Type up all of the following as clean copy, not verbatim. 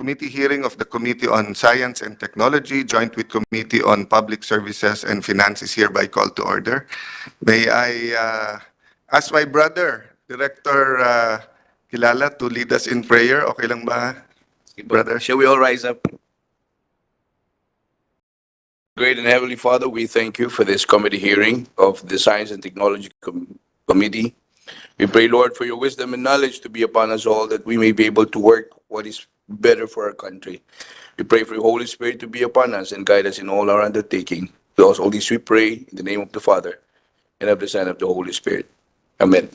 committee hearing of the Committee on Science and Technology, joint with Committee on Public Services and Finance is hereby called to order. May I ask my brother, Director Kilala, to lead us in prayer? Okay lang ba, brother? Shall we all rise up? Great and Heavenly Father, we thank you for this committee hearing of the Science and Technology Committee. We pray, Lord, for your wisdom and knowledge to be upon us all, that we may be able to work what is better for our country. We pray for your Holy Spirit to be upon us and guide us in all our undertaking. To us all this we pray in the name of the Father, and of the Son, and of the Holy Spirit. Amen.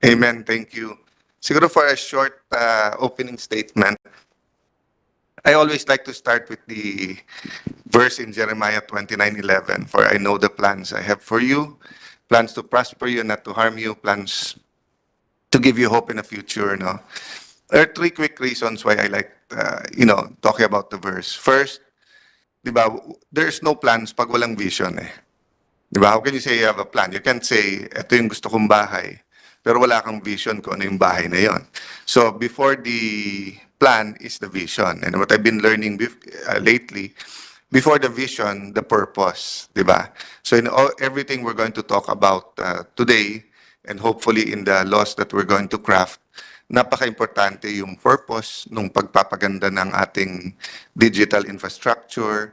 Amen. Thank you. Siguro for a short opening statement, I always like to start with the verse in Jeremiah 29:11. For I know the plans I have for you, plans to prosper you, not to harm you, plans to give you hope in the future. No, there are three quick reasons why I like, talking about the verse. First, di ba, there's no plans pag walang vision eh. Di ba? How can you say you have a plan? You can't say, ito yung gusto kong bahay, pero wala kang vision kung ano yung bahay na yon. So, before the plan is the vision. And what I've been learning lately, before the vision, the purpose, di ba? So, in everything we're going to talk about today, and hopefully in the laws that we're going to craft, napaka-importante yung purpose nung pagpapaganda ng ating digital infrastructure,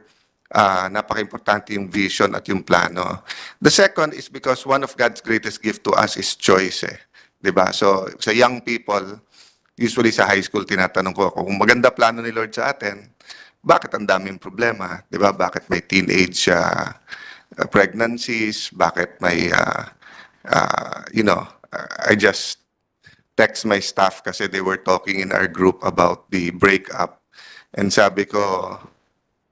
napaka-importante yung vision at yung plano. The second is because one of God's greatest gift to us is choice eh. Diba? So sa young people, usually sa high school, tinatanong ko, kung maganda plano ni Lord sa atin, bakit ang daming problema? Diba? Bakit may teenage pregnancies? Bakit may, I just text my staff kasi they were talking in our group about the breakup. And sabi ko,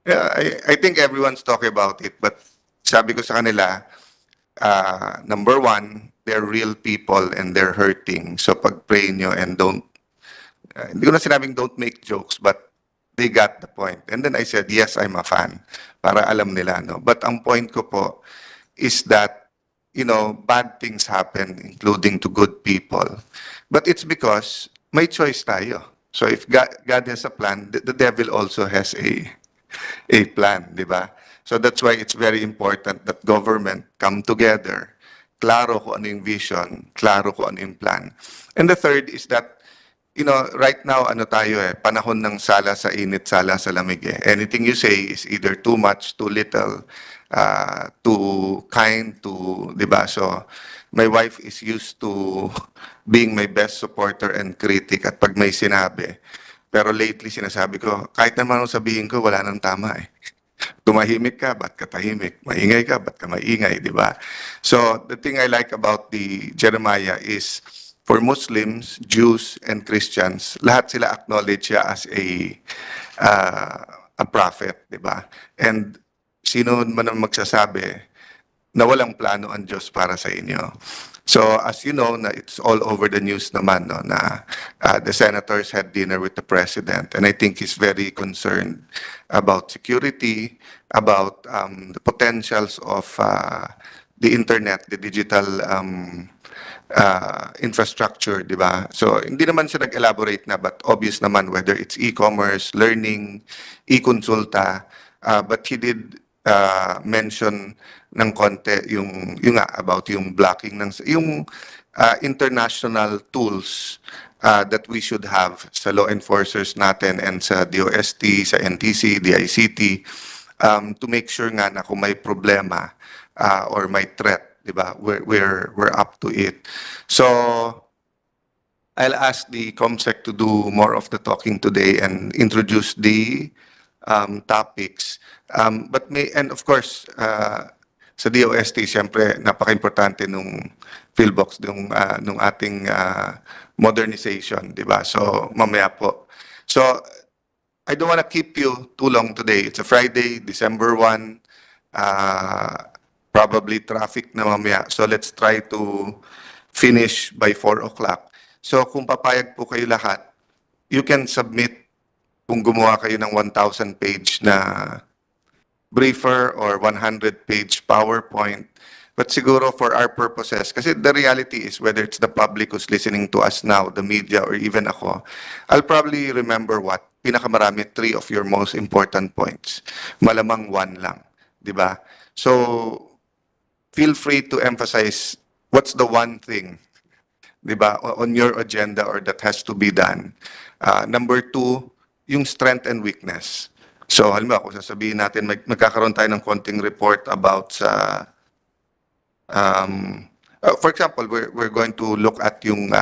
yeah, I think everyone's talking about it, but sabi ko sa kanila, number one, they're real people and they're hurting. So pag-pray nyo and don't, hindi ko na sinabing don't make jokes, but they got the point. And then I said, yes, I'm a fan, para alam nila. No? But ang point ko po is that, bad things happen, including to good people. But it's because may choice tayo. So if God has a plan, the devil also has a plan, di ba? So that's why it's very important that government come together, klaro kung ano yung vision, klaro kung ano yung plan. And the third is that, right now, panahon ng sala sa init, sala sa lamig eh. Anything you say is either too much, too little, too kind, di ba? So, my wife is used to being my best supporter and critic at pag may sinabi. Pero lately, sinasabi ko, kahit naman ang sabihin ko, wala nang tama eh. Tumahimik ka, ba't ka tahimik? Maingay ka, ba't ka maingay, di ba? So, the thing I like about the Jeremiah is, for Muslims, Jews, and Christians, lahat sila acknowledge siya as a prophet, di ba? And sino man ang magsasabi na walang plano ang Diyos para sa inyo. So, as you know, na it's all over the news naman, no, na the senators had dinner with the president. And I think he's very concerned about security, about the potentials of the internet, the digital infrastructure, di ba? So, hindi naman siya nag-elaborate na, but obvious naman whether it's e-commerce, learning, e-consulta, but he did mention ng konti yung nga about yung blocking ng yung international tools that we should have sa law enforcers natin and sa DOST, sa NTC, DICT, to make sure nga na kung may problema or may threat, di ba, we're up to it. So I'll ask the COMSEC to do more of the talking today and introduce the topics. And of course, sa DOST, siyempre, napaka-importante nung Philvolcs, nung ating modernization, di ba? So, mamaya po. So, I don't want to keep you too long today. It's a Friday, December 1. Probably traffic na mamaya. So, let's try to finish by 4 o'clock. So, kung papayag po kayo lahat, you can submit kung gumawa kayo ng 1,000-page na briefer or 100-page PowerPoint But siguro for our purposes, kasi the reality is whether it's the public who's listening to us now, the media, or even ako, I'll probably remember what? Pinakamarami, three of your most important points. Malamang one lang. Di ba? So, feel free to emphasize what's the one thing, di ba, on your agenda or that has to be done. Number two, yung strength and weakness. So, halimbawa, kung sasabihin natin, magkakaroon tayo ng konting report about sa, for example, we're going to look at yung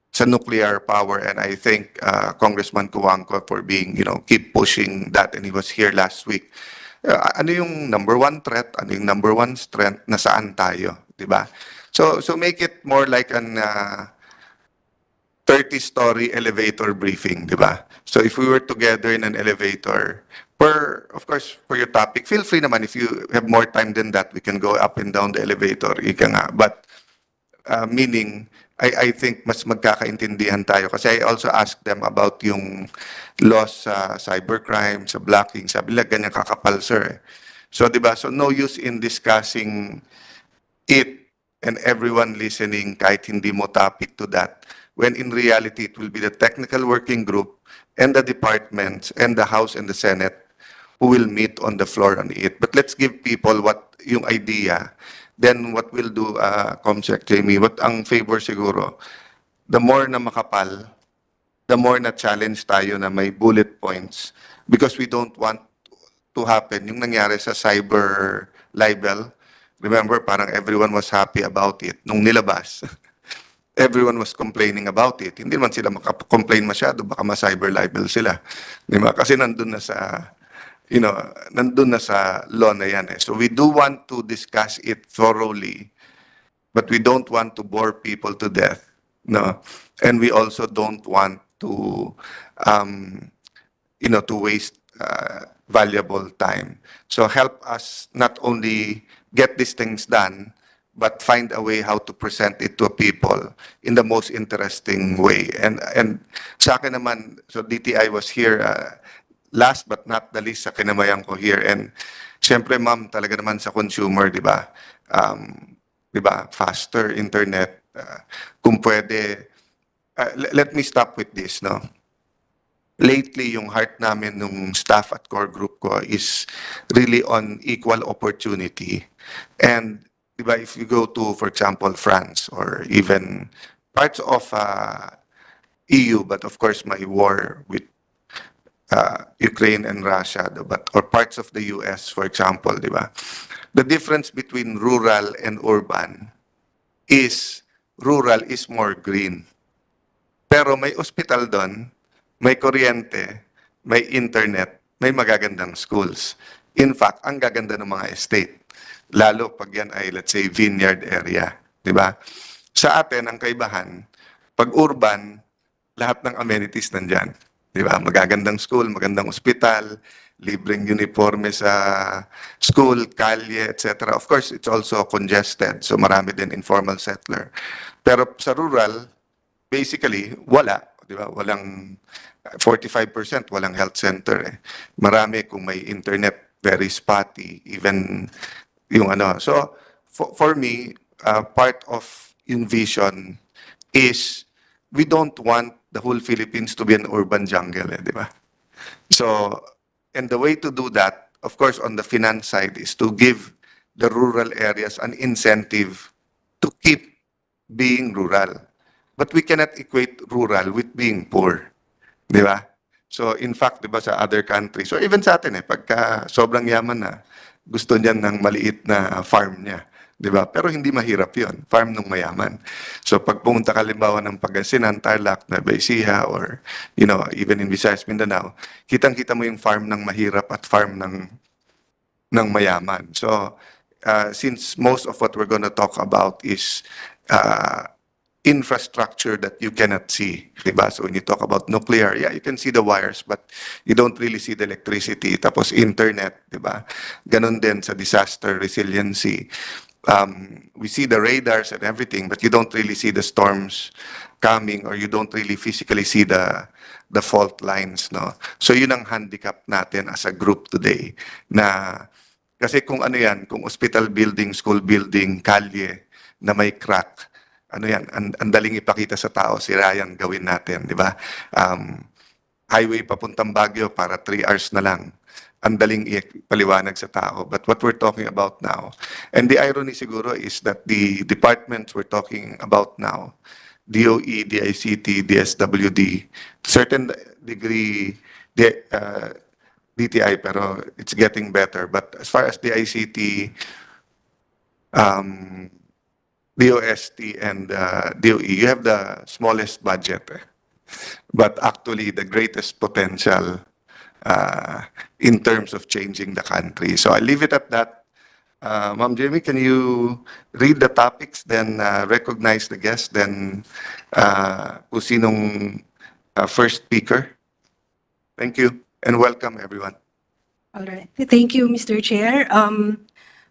sa nuclear power, and I thank Congressman Kuwangko for being, keep pushing that, and he was here last week. Ano yung number one threat, ano yung number one strength, nasaan tayo, di ba? So make it more like an 30-story elevator briefing, di ba? So if we were together in an elevator, of course, for your topic, feel free naman, if you have more time than that, we can go up and down the elevator, ika nga. But meaning, I think mas magkakaintindihan tayo kasi I also asked them about yung laws sa cybercrime, sa blocking, sabi nila ganyan kakapal, sir. So, di ba? So, no use in discussing it and everyone listening kahit hindi mo topic to that, when in reality, it will be the technical working group and the departments and the House and the Senate who will meet on the floor on it. But let's give people what yung idea. Then what we'll do, Comsec Jamie, what ang favor siguro, the more na makapal, the more na challenge tayo na may bullet points, because we don't want to happen yung nangyari sa cyber libel. Remember, parang everyone was happy about it nung nilabas. Everyone was complaining about it. Hindi man sila maka-complain masyado, baka ma-cyber libel sila. Di ba? Kasi nandun na sa nandun na sa law na yan eh. So we do want to discuss it thoroughly, but we don't want to bore people to death, no? And we also don't want to, to waste valuable time. So help us not only get these things done, but find a way how to present it to people in the most interesting way. And sa akin naman, so DTI was here, last but not the least sa kinamayan ko here. And siyempre, ma'am, talaga naman sa consumer, di ba? Di ba? Faster internet. Kung pwede, let me stop with this, no? Lately, yung heart namin nung staff at core group ko is really on equal opportunity. And, di ba, if you go to, for example, France or even parts of EU, but of course, my war with Ukraine and Russia, but or parts of the US, for example, di ba? The difference between rural and urban is rural is more green. Pero may ospital doon, may kuryente, may internet, may magagandang schools. In fact, ang gaganda ng mga estate. Lalo pag yan ay, let's say, vineyard area. Di ba? Sa atin, ang kaibahan, pag urban, lahat ng amenities nandyan. Di ba? Magagandang school, magandang ospital, libreng uniforme sa school, kalye, etc. Of course, it's also congested. So marami din informal settler. Pero sa rural, basically, wala. Di ba? Walang 45% walang health center. Eh. Marami kung may internet, very spotty, even yung ano. So, for me, part of yung vision is we don't want the whole Philippines to be an urban jungle, di ba? So, and the way to do that, of course, on the finance side is to give the rural areas an incentive to keep being rural. But we cannot equate rural with being poor. Di ba? So, in fact, di ba sa other countries, or even sa atin pagka sobrang yaman na, gusto niyan ng maliit na farm niya. Di ba? Pero hindi mahirap yon, farm ng mayaman. So, pag pumunta ka limbawa ng Pangasinan, Tarlac, Nueva Ecija, or, even in Visayas, Mindanao, kitang-kita mo yung farm ng mahirap at farm ng mayaman. So, since most of what we're going to talk about is infrastructure that you cannot see, diba? So when you talk about nuclear, yeah, you can see the wires, but you don't really see the electricity. Tapos internet, diba? Ganon din sa disaster resiliency. We see the radars and everything, but you don't really see the storms coming, or you don't really physically see the fault lines, no? So yun ang handicap natin as a group today, na Kasi kung ano yan, kung hospital building, school building, kalye na may crack, ano yan, ang daling ipakita sa tao, si Ryan, gawin natin, di ba? Highway papuntang Baguio para 3 hours na lang. Ang daling ipaliwanag sa tao. But what we're talking about now, and the irony siguro is that the departments we're talking about now, DOE, DICT, DSWD, certain degree, DTI, pero it's getting better. But as far as the ICT, DOST, and DOE, you have the smallest budget, but actually the greatest potential uh, in terms of changing the country. So I leave it at that. Ma'am Jamie, can you read the topics, then recognize the guest, then kung sinong first speaker? Thank you, and welcome everyone. All right. Thank you, Mr. Chair.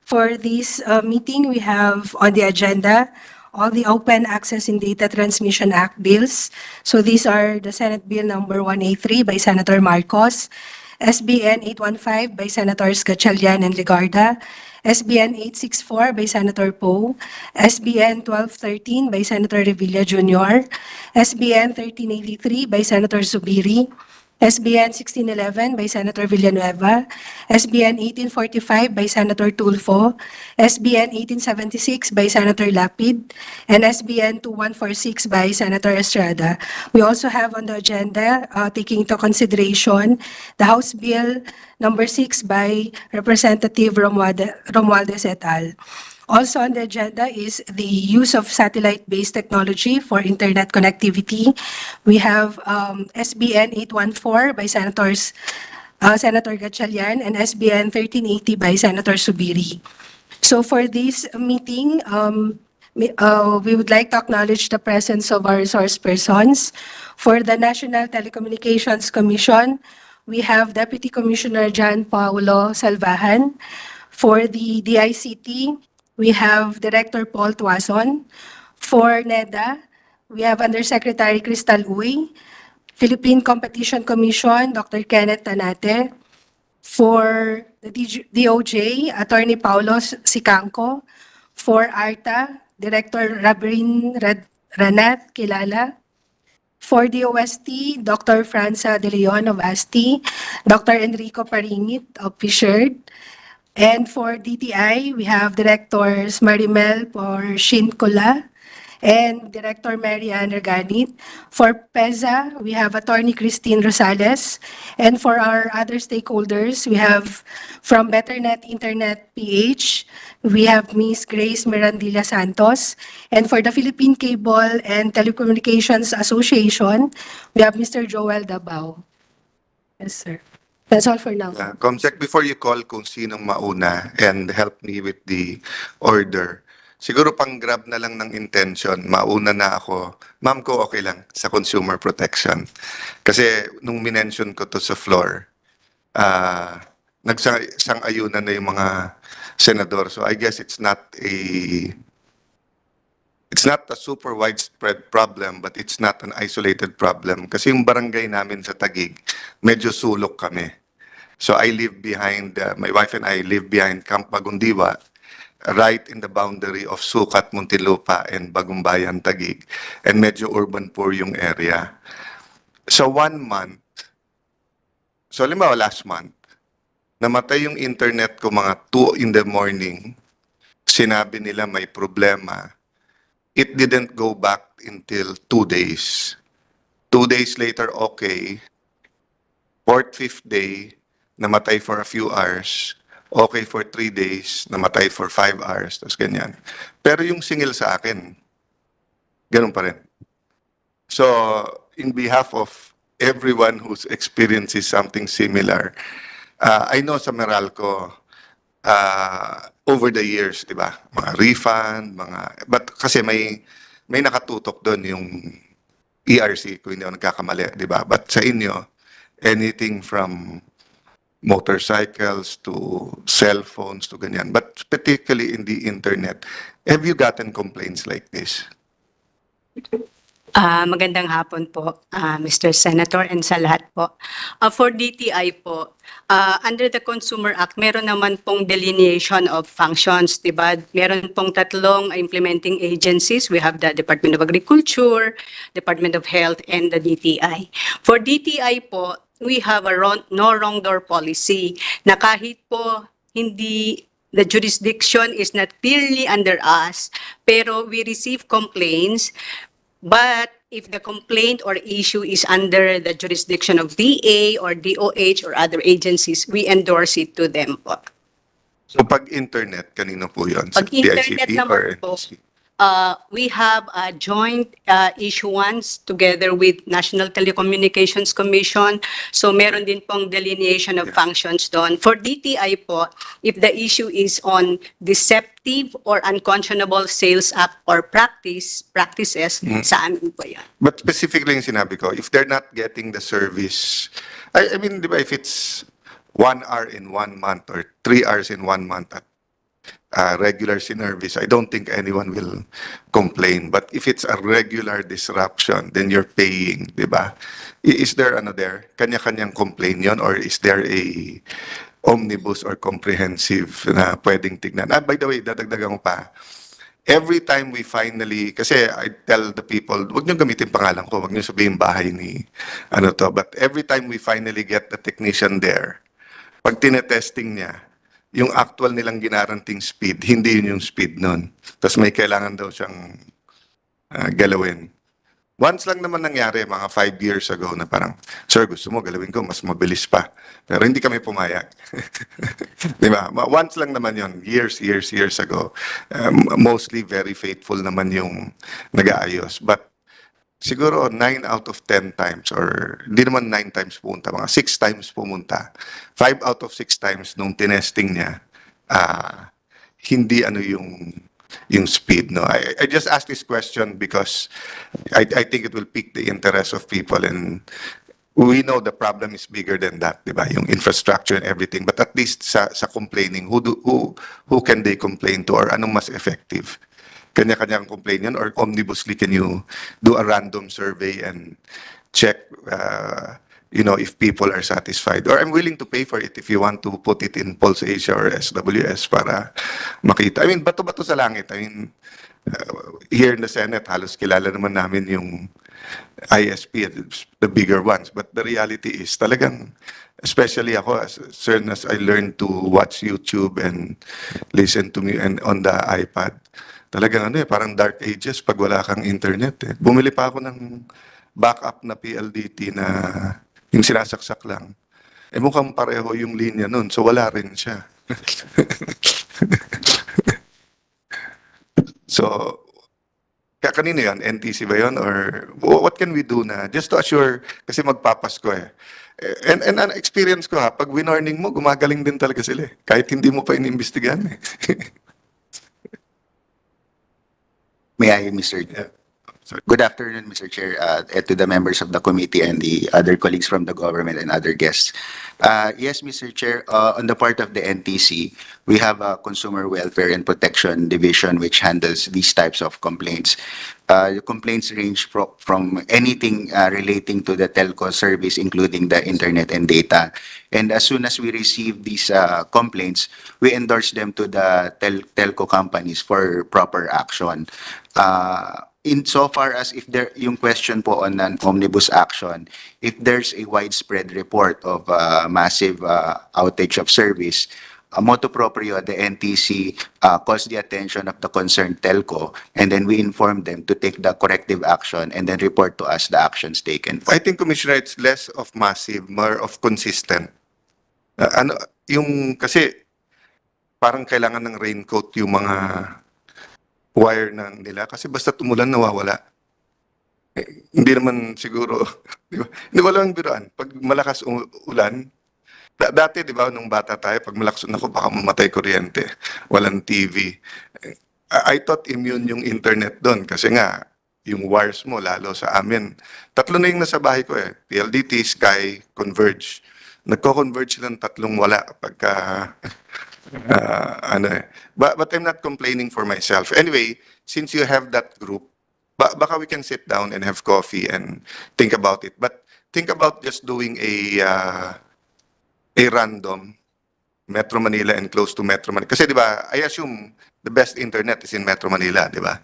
For this meeting, we have on the agenda all the Open Access in Data Transmission Act bills. So these are the Senate Bill number 183 by Senator Marcos, SBN 815 by Senators Gatchalian and Legarda, SBN 864 by Senator Poe, SBN 1213 by Senator Revilla Jr., SBN 1383 by Senator Zubiri, SBN 1611 by Senator Villanueva, SBN 1845 by Senator Tulfo, SBN 1876 by Senator Lapid, and SBN 2146 by Senator Estrada. We also have on the agenda, taking into consideration, the House Bill number 6 by Representative Romualdez et al. Also on the agenda is the use of satellite-based technology for internet connectivity. We have SBN 814 by Senator Gatchalian and SBN 1380 by Senator Subiri. So for this meeting, we would like to acknowledge the presence of our resource persons. For the National Telecommunications Commission, we have Deputy Commissioner John Paulo Salvajan. For the DICT, we have Director Paul Tuason. For NEDA, we have Undersecretary Crystal Uy. Philippine Competition Commission, Dr. Kenneth Tanate. For the DOJ, Attorney Paulo Sicangco. For ARTA, Director Ranat Kilala. For DOST, Dr. Franza De Leon of ASTI, Dr. Enrico Paringit of Fishered. And for DTI, we have Directors Marimel Porcincula and Director Mary Ann Reganit. For PEZA, we have Attorney Christine Rosales. And for our other stakeholders, we have from BetterNet Internet PH, we have Ms. Grace Mirandilla Santos. And for the Philippine Cable and Telecommunications Association, we have Mr. Joel Dabao. Yes, sir. That's all for now. Comsec, before you call kung sinong mauna and help me with the order, siguro pang grab na lang ng intention, mauna na ako. Ma'am ko okay lang sa consumer protection. Kasi nung minention ko to sa floor, nagsang-ayunan na yung mga senador. So I guess it's not a super widespread problem, but it's not an isolated problem. Kasi yung barangay namin sa Taguig, medyo sulok kami. So I live behind, my wife and I live behind Camp Bagundiwa, right in the boundary of Sucat, Muntinlupa, and Bagumbayan, Taguig. And medyo urban poor yung area. So 1 month, so halimbawa last month, namatay yung internet ko mga 2 in the morning, sinabi nila may problema. It didn't go back until 2 days. 2 days later, okay. 4th, 5th day, namatay for a few hours. Okay for 3 days, namatay for 5 hours. Tapos ganyan. Pero yung singil sa akin, ganun pa rin. So, in behalf of everyone who's experiences something similar, I know sa Meralco, over the years, di ba? Mga refund, but kasi may nakatutok doon yung ERC, kung hindi ako nagkakamali, di ba? But sa inyo, anything from motorcycles to cell phones to ganyan, but particularly in the internet, have you gotten complaints like this? Magandang hapon po, Mr. Senator, and sa lahat po. For DTI po, under the Consumer Act, meron naman pong delineation of functions, di ba? Meron pong tatlong implementing agencies. We have the Department of Agriculture, Department of Health, and the DTI. For DTI po, we have a no wrong door policy na kahit po hindi the jurisdiction is not clearly under us, pero we receive complaints. But if the complaint or issue is under the jurisdiction of DA or DOH or other agencies, we endorse it to them po. So pag internet, kanino po yun? Sa Pag internet DICT naman or po, NTC? we have a joint issuance together with National Telecommunications Commission. So meron din pong delineation of functions doon. For DTI po, if the issue is on deceptive or unconscionable sales act or practices, sa amin po yan. But specifically yung sinabi ko, if they're not getting the service, I mean, di ba, if it's 1 hour in 1 month or 3 hours in 1 month at regular service, I don't think anyone will complain. But if it's a regular disruption, then you're paying, di ba? Is there ano there? Kanya-kanyang complain yon, or is there a omnibus or comprehensive na pwedeng tignan? By the way, dadagdagan ko pa. Every time we finally, kasi I tell the people, wag niyo gamitin pangalan ko, wag niyo sabihin bahay ni ano to, but every time we finally get the technician there, pag tinetesting niya, yung actual nilang ginaranting speed, hindi yun yung speed nun. Tapos may kailangan daw siyang galawin. Once lang naman nangyari, mga 5 years ago, na parang, sir, gusto mo galawin ko, mas mabilis pa. Pero hindi kami pumayag. Di ba? Once lang naman yon, years ago. Mostly very faithful naman yung nag-aayos. But siguro 9 out of 10 times, or hindi naman 9 times pumunta, mga 6 times pumunta. 5 out of 6 times nung tinesting niya, hindi ano yung speed, no? I just asked this question because I think it will pique the interest of people, and we know the problem is bigger than that, di ba? Yung infrastructure and everything. But at least sa complaining, who can they complain to, or anong mas effective? Kanya-kanyang complain yun, or omnibusly can you do a random survey and check if people are satisfied? Or I'm willing to pay for it if you want to put it in Pulse Asia or SWS para makita. I mean, bato-bato sa langit. I mean, here in the Senate, halos kilala naman namin yung ISP, the bigger ones. But the reality is talagang, especially ako, as soon as I learned to watch YouTube and listen to me and on the iPad, talagang parang dark ages pag wala kang internet. Bumili pa ako ng backup na PLDT na yung sinasaksak lang. Mukhang pareho yung linya nun, so wala rin siya. So, kanino yan? NTC ba yun? Or what can we do na, just to assure, kasi magpapasko eh. And an experience ko pag winorning mo, gumagaling din talaga sila kahit hindi mo pa inimbestigahan eh. May I, Mr. Yeah. Sorry. Good afternoon, Mr. Chair, and to the members of the committee and the other colleagues from the government and other guests. Yes, Mr. Chair, on the part of the NTC, we have a Consumer Welfare and Protection Division which handles these types of complaints. The complaints range from anything relating to the telco service, including the internet and data. And as soon as we receive these complaints, we endorse them to the telco companies for proper action. Insofar as if there, yung question po on an omnibus action, if there's a widespread report of massive outage of service, motu proprio, the NTC calls the attention of the concerned telco, and then we inform them to take the corrective action and then report to us the actions taken. I think, Commissioner, it's less of massive, more of consistent. Kasi parang kailangan ng raincoat yung mga wire nila kasi basta tumulan nawawala. Hindi naman siguro, di ba? Hindi ko lang biruan. Pag malakas ulan, dati, di ba, nung bata tayo, pag malakas ulan ako, baka mamatay kuryente. Walang TV. I thought immune yung internet doon kasi nga, yung wires mo, lalo sa amin. 3 na yung nasa bahay ko eh. PLDT, Sky, Converge. Nagko-converge silang 3 wala pagka But I'm not complaining for myself. Anyway, since you have that group, baka we can sit down and have coffee and think about it. But think about just doing a random Metro Manila and close to Metro Manila. Kasi di ba, I assume the best internet is in Metro Manila, di ba?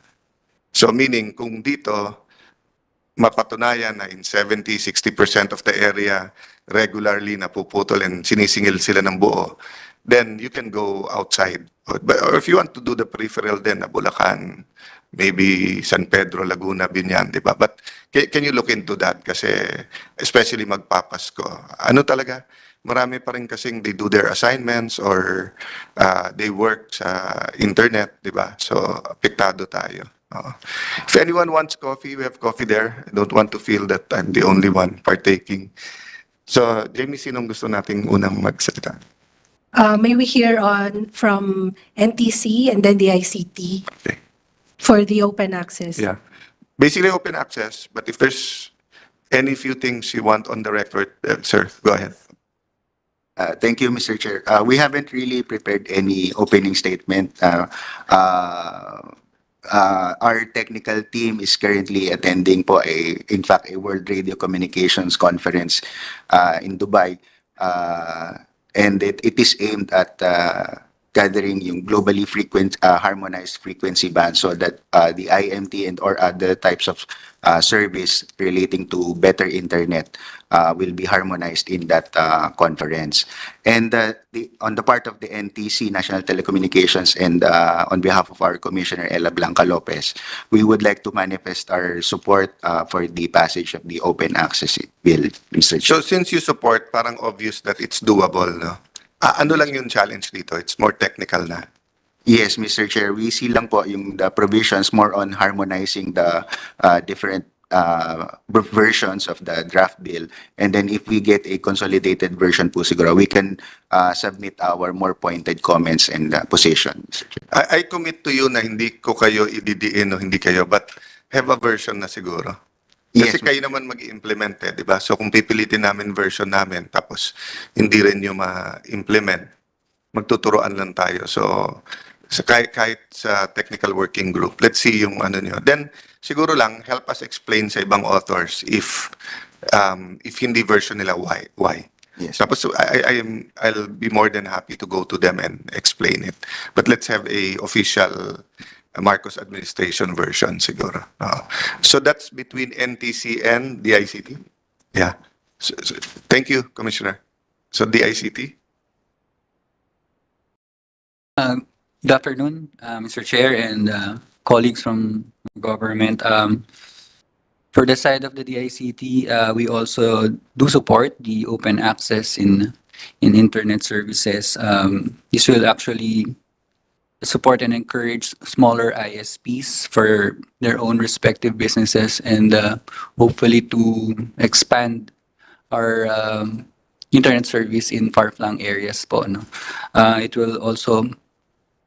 So meaning, kung dito, mapatunayan na in 70-60% of the area regularly napuputol and sinisingil sila ng buo, then you can go outside. Or if you want to do the peripheral then, na Bulacan, maybe San Pedro, Laguna, Binyan, di ba? But can you look into that? Kasi especially magpapasko. Ano talaga? Marami pa rin kasing they do their assignments or they work sa internet, di ba? So, apektado tayo. Oo. If anyone wants coffee, we have coffee there. I don't want to feel that I'm the only one partaking. So, Jamie, sinong gusto nating unang magsalita? May we hear on from NTC and then the ICT Okay. for the open access? Yeah. Basically open access, but if there's any few things you want on the record, sir, go ahead. Thank you, Mr. Chair. We haven't really prepared any opening statement. Our technical team is currently attending in fact, a World Radio Communications Conference in Dubai. And it is aimed at gathering yung globally harmonized frequency band so that the IMT and or other types of service relating to better internet will be harmonized in that conference. And on the part of the NTC, National Telecommunications, and on behalf of our Commissioner Ella Blanca Lopez, we would like to manifest our support for the passage of the Open Access Bill, Mr. Chair. So since you support, parang obvious that it's doable, no? Ano lang yung challenge dito? It's more technical na. Yes, Mr. Chair. We see lang po yung the provisions more on harmonizing the different versions of the draft bill. And then if we get a consolidated version po siguro, we can submit our more pointed comments and position, Mr. Chair. I commit to you na hindi ko kayo ididiin o hindi kayo, but have a version na siguro. Kasi Yes, kayo naman mag-i-implement di ba? So kung pipilitin namin version namin, tapos hindi rin nyo ma-implement, magtuturoan lang tayo. So kahit sa technical working group, let's see yung ano nyo. Then, siguro lang, help us explain sa ibang authors if hindi version nila, why. Yes. Tapos I'll be more than happy to go to them and explain it. But let's have a official Marcos administration version siguro. So that's between NTC and the ICT? Yeah. So, thank you, Commissioner. So the ICT? Good afternoon, Mr. Chair and colleagues from government. For the side of the DICT, we also do support the open access in internet services. This will actually support and encourage smaller ISPs for their own respective businesses and hopefully to expand our internet service in far-flung areas po. No? It will also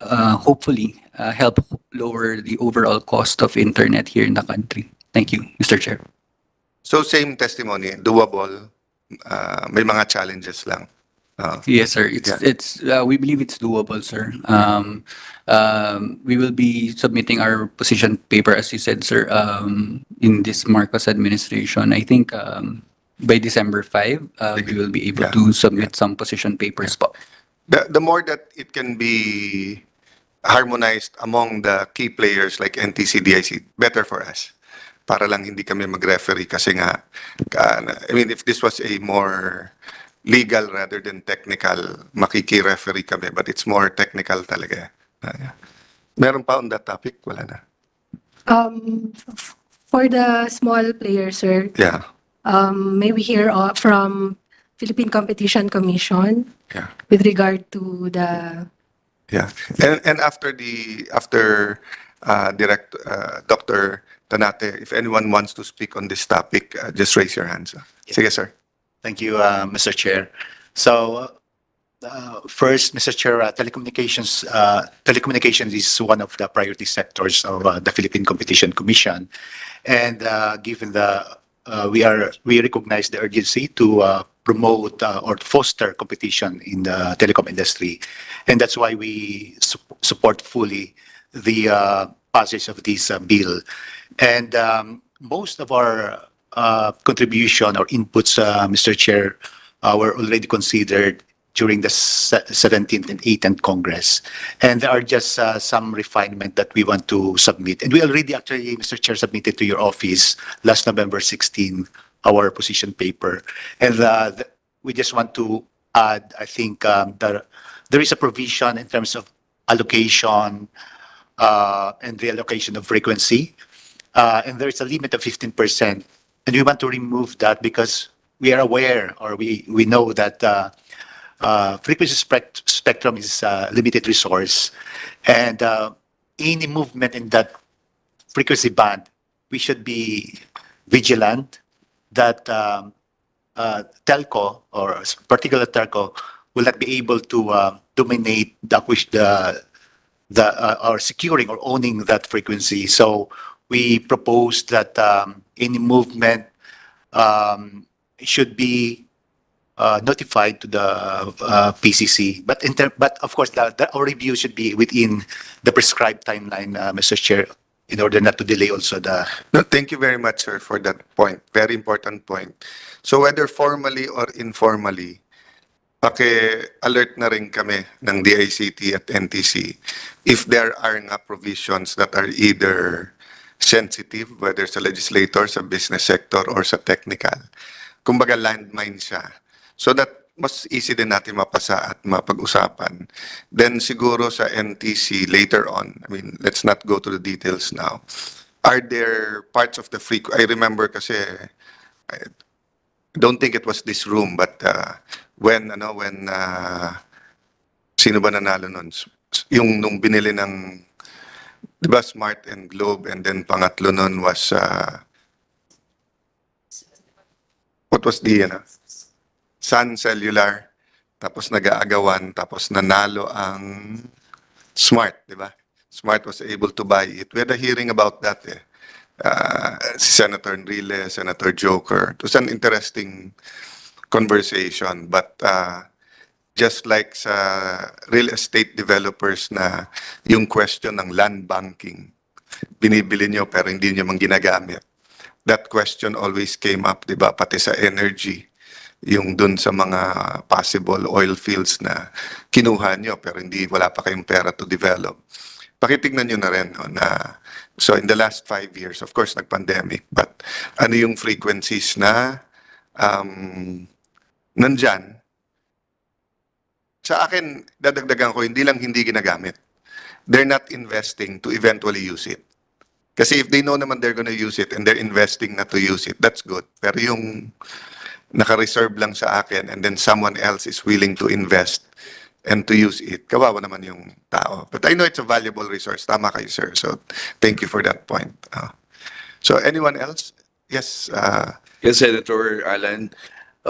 hopefully help lower the overall cost of internet here in the country. Thank you, Mr. Chair. So same testimony, doable, may mga challenges lang. Yes, sir. It's we believe it's doable, sir. We will be submitting our position paper, as you said, sir, in this Marcos administration. I think by December 5, we will be able Yeah. to submit some position papers po. The more that it can be harmonized among the key players like NTC, DIC, better for us. Para lang hindi kami mag-referee kasi nga, I mean, if this was a more legal rather than technical, makiki-referee kami, but it's more technical talaga. Meron pa on that topic? Wala na. For the small players, sir, Yeah, may we hear from Philippine Competition Commission yeah, with regard to the yeah. And after Dr. Tanate, if anyone wants to speak on this topic, just raise your hands. Sige, sir. Thank you, Mr. Chair. So, first, Mr. Chair, telecommunications is one of the priority sectors of the Philippine Competition Commission, and given we recognize the urgency to promote or foster competition in the telecom industry, and that's why we support fully the passage of this bill. And most of our contribution or inputs, Mr. Chair, were already considered during the 17th and 18th Congress. And there are just some refinement that we want to submit. And we already actually, Mr. Chair, submitted to your office last November 16, our position paper. And we just want to add, I think, there is a provision in terms of allocation and reallocation of frequency. And there is a limit of 15%. And we want to remove that because we are aware, or we know that frequency spectrum is a limited resource. And any movement in that frequency band, we should be vigilant that telco or particular telco will not be able to dominate or securing or owning that frequency. So we propose that any movement should be notified to the PCC. But of course, our review should be within the prescribed timeline, Mr. Chair, in order not to delay also the. No, thank you very much, sir, for that point. Very important point. So whether formally or informally, paki-alert na rin kami ng DICT at NTC if there are nga provisions that are either sensitive, whether sa legislator, sa business sector, or sa technical. Kumbaga landmine siya. So that mas easy din natin mapasa at mapag-usapan. Then siguro sa NTC later on, I mean, let's not go to the details now. Are there parts of the I remember kasi, I don't think it was this room, but when sino ba nanalo nun? Yung nung binili ng, di ba, Smart and Globe, and then pangatlo nun was, what was the, Sun Cellular, tapos nag-aagawan, tapos nanalo ang Smart, di ba? Smart was able to buy it. We had a hearing about that eh. Si Senator Enrile, Senator Joker. It was an interesting conversation, but just like sa real estate developers na yung question ng land banking, binibili nyo pero hindi nyo man ginagamit. That question always came up, di ba? Pati sa energy, yung dun sa mga possible oil fields na kinuha nyo pero wala pa kayong pera to develop. Pakitignan nyo na rin no, na so in the last 5 years, of course, nag-pandemic, but ano yung frequencies na nandyan? Sa akin, dadagdagan ko, hindi lang hindi ginagamit. They're not investing to eventually use it. Kasi if they know naman they're gonna use it and they're investing not to use it, that's good. Pero yung naka-reserve lang sa akin and then someone else is willing to invest and to use it, kawawa naman yung tao. But I know it's a valuable resource. Tama kayo, sir. So thank you for that point. So anyone else? Yes. Yes, Senator Alan.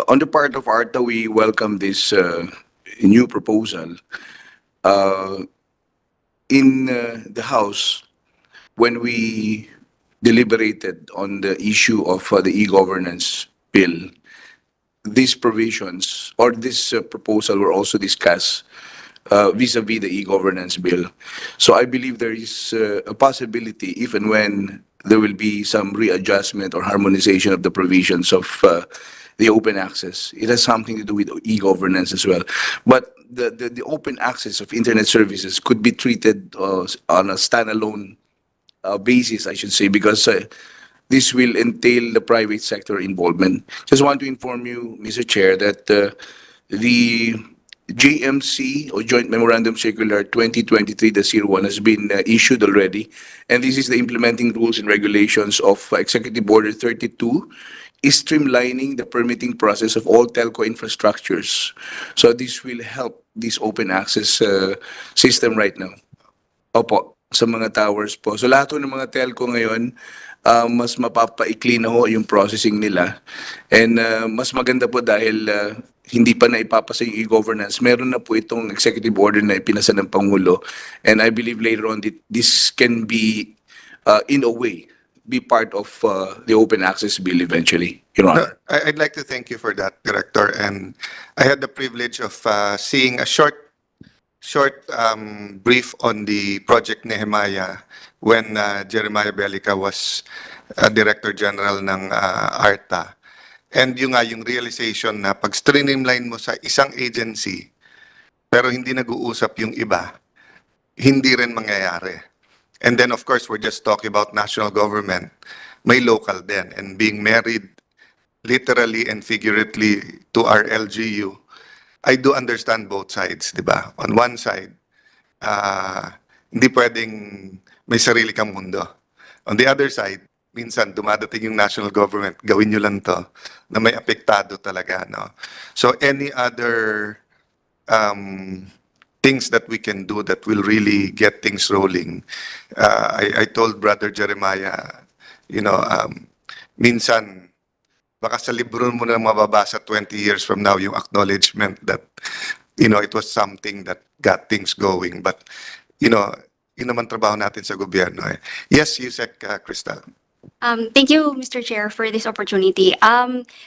On the part of ARTA, we welcome this new proposal. In the House, when we deliberated on the issue of the e-governance bill, these provisions or this proposal were also discussed vis-a-vis the e-governance bill. So I believe there is a possibility, if and when there will be some readjustment or harmonization of the provisions of the open access. It has something to do with e-governance as well. But the open access of internet services could be treated on a standalone basis, I should say, because this will entail the private sector involvement. Just want to inform you, Mr. Chair, that the JMC or Joint Memorandum Circular 2023-01 has been issued already, and this is the implementing rules and regulations of Executive Order 32, is streamlining the permitting process of all telco infrastructures. So this will help this open access system right now. Opo, sa mga towers po. So lahat ng mga telco ngayon, mas mapapaikli na ho yung processing nila. And mas maganda po dahil hindi pa na ipapasa yung e-governance. Meron na po itong executive order na ipinasa ng Pangulo. And I believe later on this can be, in a way, be part of the open access bill eventually, Your Honor. I'd like to thank you for that, Director. And I had the privilege of seeing a short short brief on the Project Nehemiah when Jeremiah Bellica was Director General ng ARTA. And yung nga, yung realization na pag streamline mo sa isang agency, pero hindi nag-uusap yung iba, hindi rin mangyayari. And then of course, we're just talking about national government. May local din. And being married literally and figuratively to our LGU, I do understand both sides, di ba? On one side, hindi pwedeng may sarili kang mundo. On the other side, minsan dumadating yung national government, gawin nyo lang to, na may apektado talaga, no? So any other things that we can do that will really get things rolling. I told Brother Jeremiah, minsan, baka sa libro mo na mababasa 20 years from now yung acknowledgement that, it was something that got things going. But, yun naman trabaho natin sa gobyerno. Eh. Yes, Yusek, Crystal. Thank you, Mr. Chair, for this opportunity.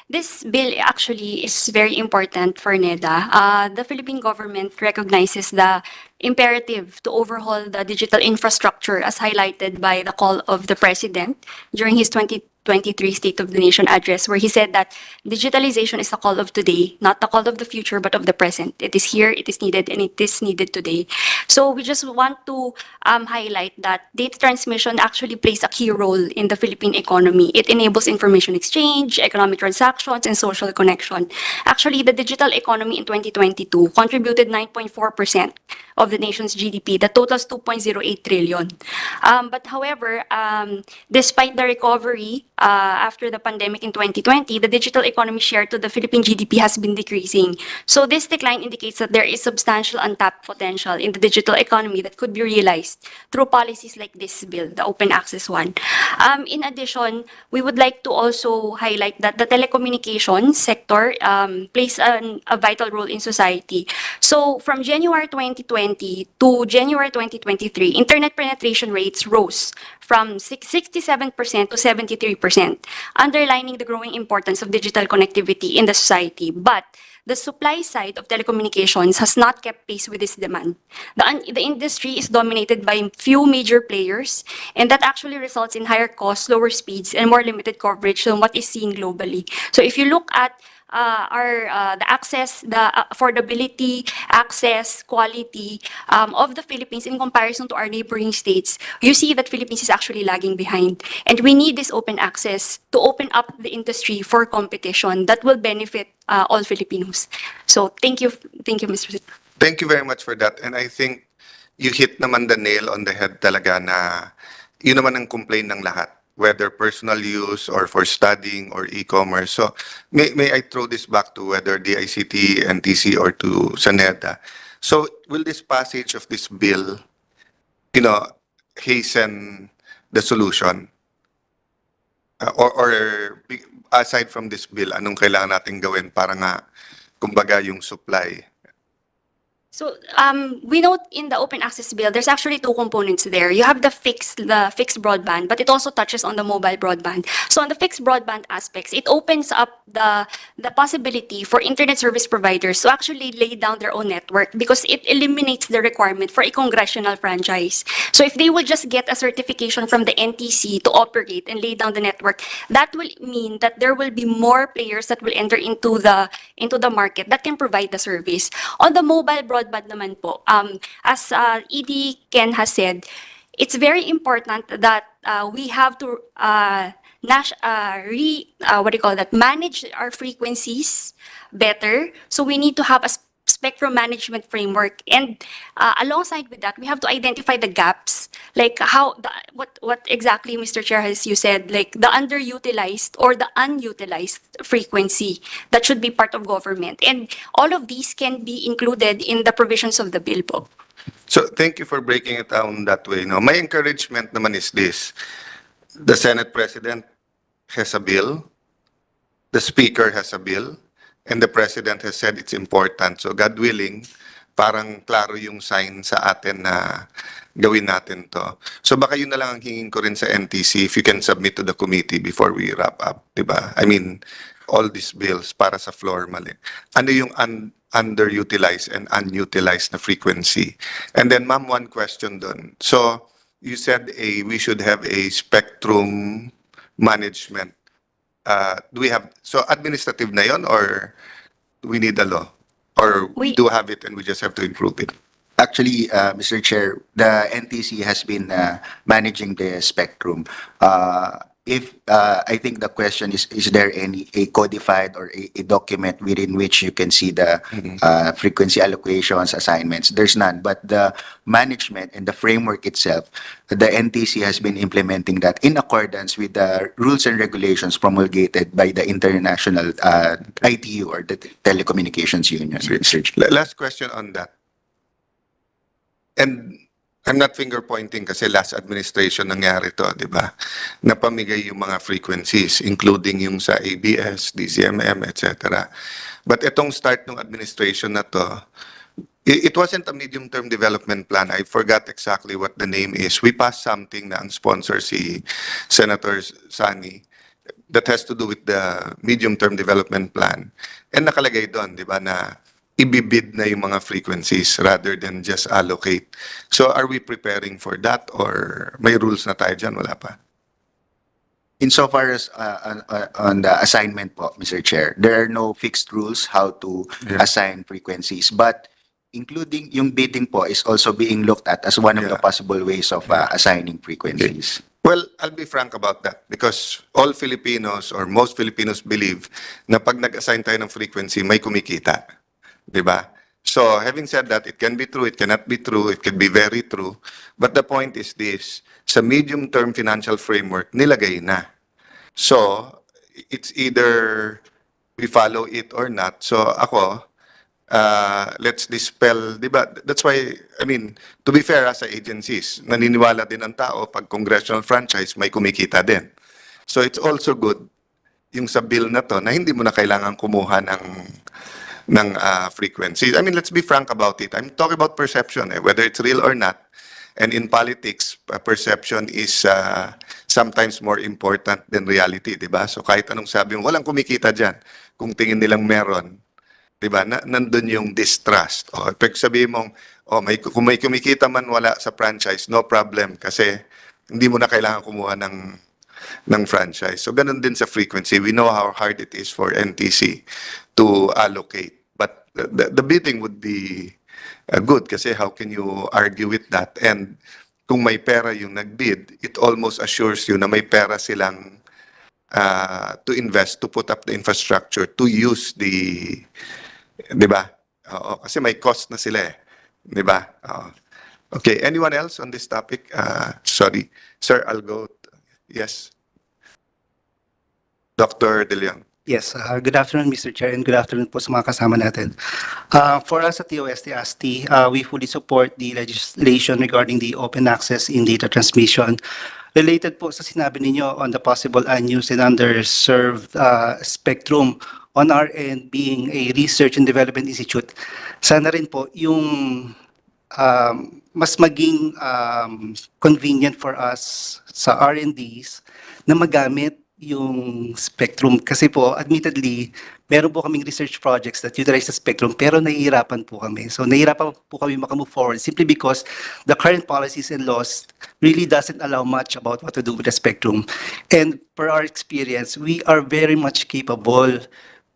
This bill actually is very important for NEDA. The Philippine government recognizes the imperative to overhaul the digital infrastructure as highlighted by the call of the President during his 2023 State of the Nation address, where he said that digitalization is the call of today, not the call of the future, but of the present. It is here, it is needed, and it is needed today. So we just want to highlight that data transmission actually plays a key role in the Philippine economy. It enables information exchange, economic transactions, and social connection. Actually, the digital economy in 2022 contributed 9.4% of the nation's GDP. That totals 2.08 trillion. But however, despite the recovery after the pandemic in 2020, the digital economy share to the Philippine GDP has been decreasing. So this decline indicates that there is substantial untapped potential in the digital economy that could be realized through policies like this bill, the open access one. In addition, we would like to also highlight that the telecommunications sector plays a vital role in society. So from January 2020 to January 2023, internet penetration rates rose from 67% to 73%, underlining the growing importance of digital connectivity in the society. But the supply side of telecommunications has not kept pace with this demand. The industry is dominated by few major players, and that actually results in higher costs, lower speeds, and more limited coverage than what is seen globally. So if you look at the access, the affordability, access, quality of the Philippines in comparison to our neighboring states, you see that Philippines is actually lagging behind. And we need this open access to open up the industry for competition that will benefit all Filipinos. So thank you, Mr. President. Thank you very much for that. And I think you hit naman the nail on the head talaga na yun naman ang complaint ng lahat, whether personal use or for studying or e-commerce. So may I throw this back to whether the ICT, NTC, or to Saneda. So will this passage of this bill, hasten the solution? Or aside from this bill, anong kailangan natin gawin para nga, kumbaga, yung supply? So we note in the open access bill, there's actually two components there. You have the fixed broadband, but it also touches on the mobile broadband. So on the fixed broadband aspects, it opens up the possibility for internet service providers to actually lay down their own network because it eliminates the requirement for a congressional franchise. So if they will just get a certification from the NTC to operate and lay down the network, that will mean that there will be more players that will enter into the market that can provide the service. On the mobile broadband naman po, as ED Ken has said, it's very important that we have to manage our frequencies better. So we need to have a spectrum management framework, and alongside with that, we have to identify the gaps, like what exactly, Mr. Chair, as you said, like the underutilized or the unutilized frequency that should be part of government, and all of these can be included in the provisions of the bill po. So thank you for breaking it down that way. No, my encouragement naman is this: the Senate President has a bill, the Speaker has a bill, and the President has said it's important. So God willing, parang klaro yung sign sa atin na gawin natin to. So baka yun na lang ang hingin ko rin sa NTC, if you can submit to the committee before we wrap up, di ba? I mean, all these bills para sa floor mali. Ano yung underutilized and unutilized na frequency. And then, ma'am, one question dun. So, you said we should have a spectrum management. Do we have, so administrative na yon, or do we need a law? Or we We- do have it and we just have to improve it? Actually, Mr. Chair, the NTC has been managing the spectrum. I think the question is there a codified or a document within which you can see the frequency allocations, assignments? There's none, but the management and the framework itself, the NTC has been implementing that in accordance with the rules and regulations promulgated by the International ITU, or the Telecommunications Union. Mr. Chair. Last question on that. And I'm not finger pointing kasi last administration nangyari to, di ba? Napamigay yung mga frequencies, including yung sa ABS, DCMM, etc. But itong start ng administration na to, it wasn't a medium-term development plan. I forgot exactly what the name is. We passed something na ang sponsor si Senator Sani that has to do with the medium-term development plan. And nakalagay doon, di ba, na ibibid na yung mga frequencies rather than just allocate. So are we preparing for that, or may rules na tayo dyan? Wala pa. Insofar as on the assignment po, Mr. Chair, there are no fixed rules how to Yeah. assign frequencies, but including yung bidding po is also being looked at as one of the Yeah. possible ways of assigning frequencies. Well, I'll be frank about that because all Filipinos or most Filipinos believe na pag nag-assign tayo ng frequency, may kumikita. Di ba? So, having said that, it can be true, it cannot be true, it can be very true. But the point is this, sa medium-term financial framework, nilagay na. So, it's either we follow it or not. So, ako, let's dispel, di ba? That's why, I mean, to be fair sa agencies, naniniwala din ang tao, pag congressional franchise, may kumikita din. So, it's also good, yung sa bill na to, na hindi mo na kailangan kumuha ng frequency. I mean, let's be frank about it. I'm talking about perception, whether it's real or not. And in politics, perception is sometimes more important than reality, di ba? So kahit anong sabi mo, walang kumikita dyan. Kung tingin nilang meron, di ba? Nandun yung distrust. O, pag sabihin mong, kung may kumikita man wala sa franchise, no problem. Kasi hindi mo na kailangan kumuha ng franchise. So ganun din sa frequency. We know how hard it is for NTC to allocate. But the bidding would be good kasi how can you argue with that? And kung may pera yung nagbid, it almost assures you na may pera silang to invest, to put up the infrastructure, to use the, di ba? Oo, kasi may cost na sila eh. Di ba? Oo. Okay, anyone else on this topic? Sorry. Sir, I'll go. Yes. Dr. De Leon. Yes, good afternoon, Mr. Chair, and good afternoon po sa mga kasama natin. For us at TOST-ASTI, we fully support the legislation regarding the open access in data transmission. Related po sa sinabi ninyo on the possible unused and underserved spectrum on our end being a research and development institute, sana rin po yung mas maging convenient for us sa R&Ds na magamit yung spectrum. Kasi po, admittedly, meron po kaming research projects that utilize the spectrum pero nahihirapan po kami. So nahihirapan po kami makamove forward simply because the current policies and laws really doesn't allow much about what to do with the spectrum. And per our experience, we are very much capable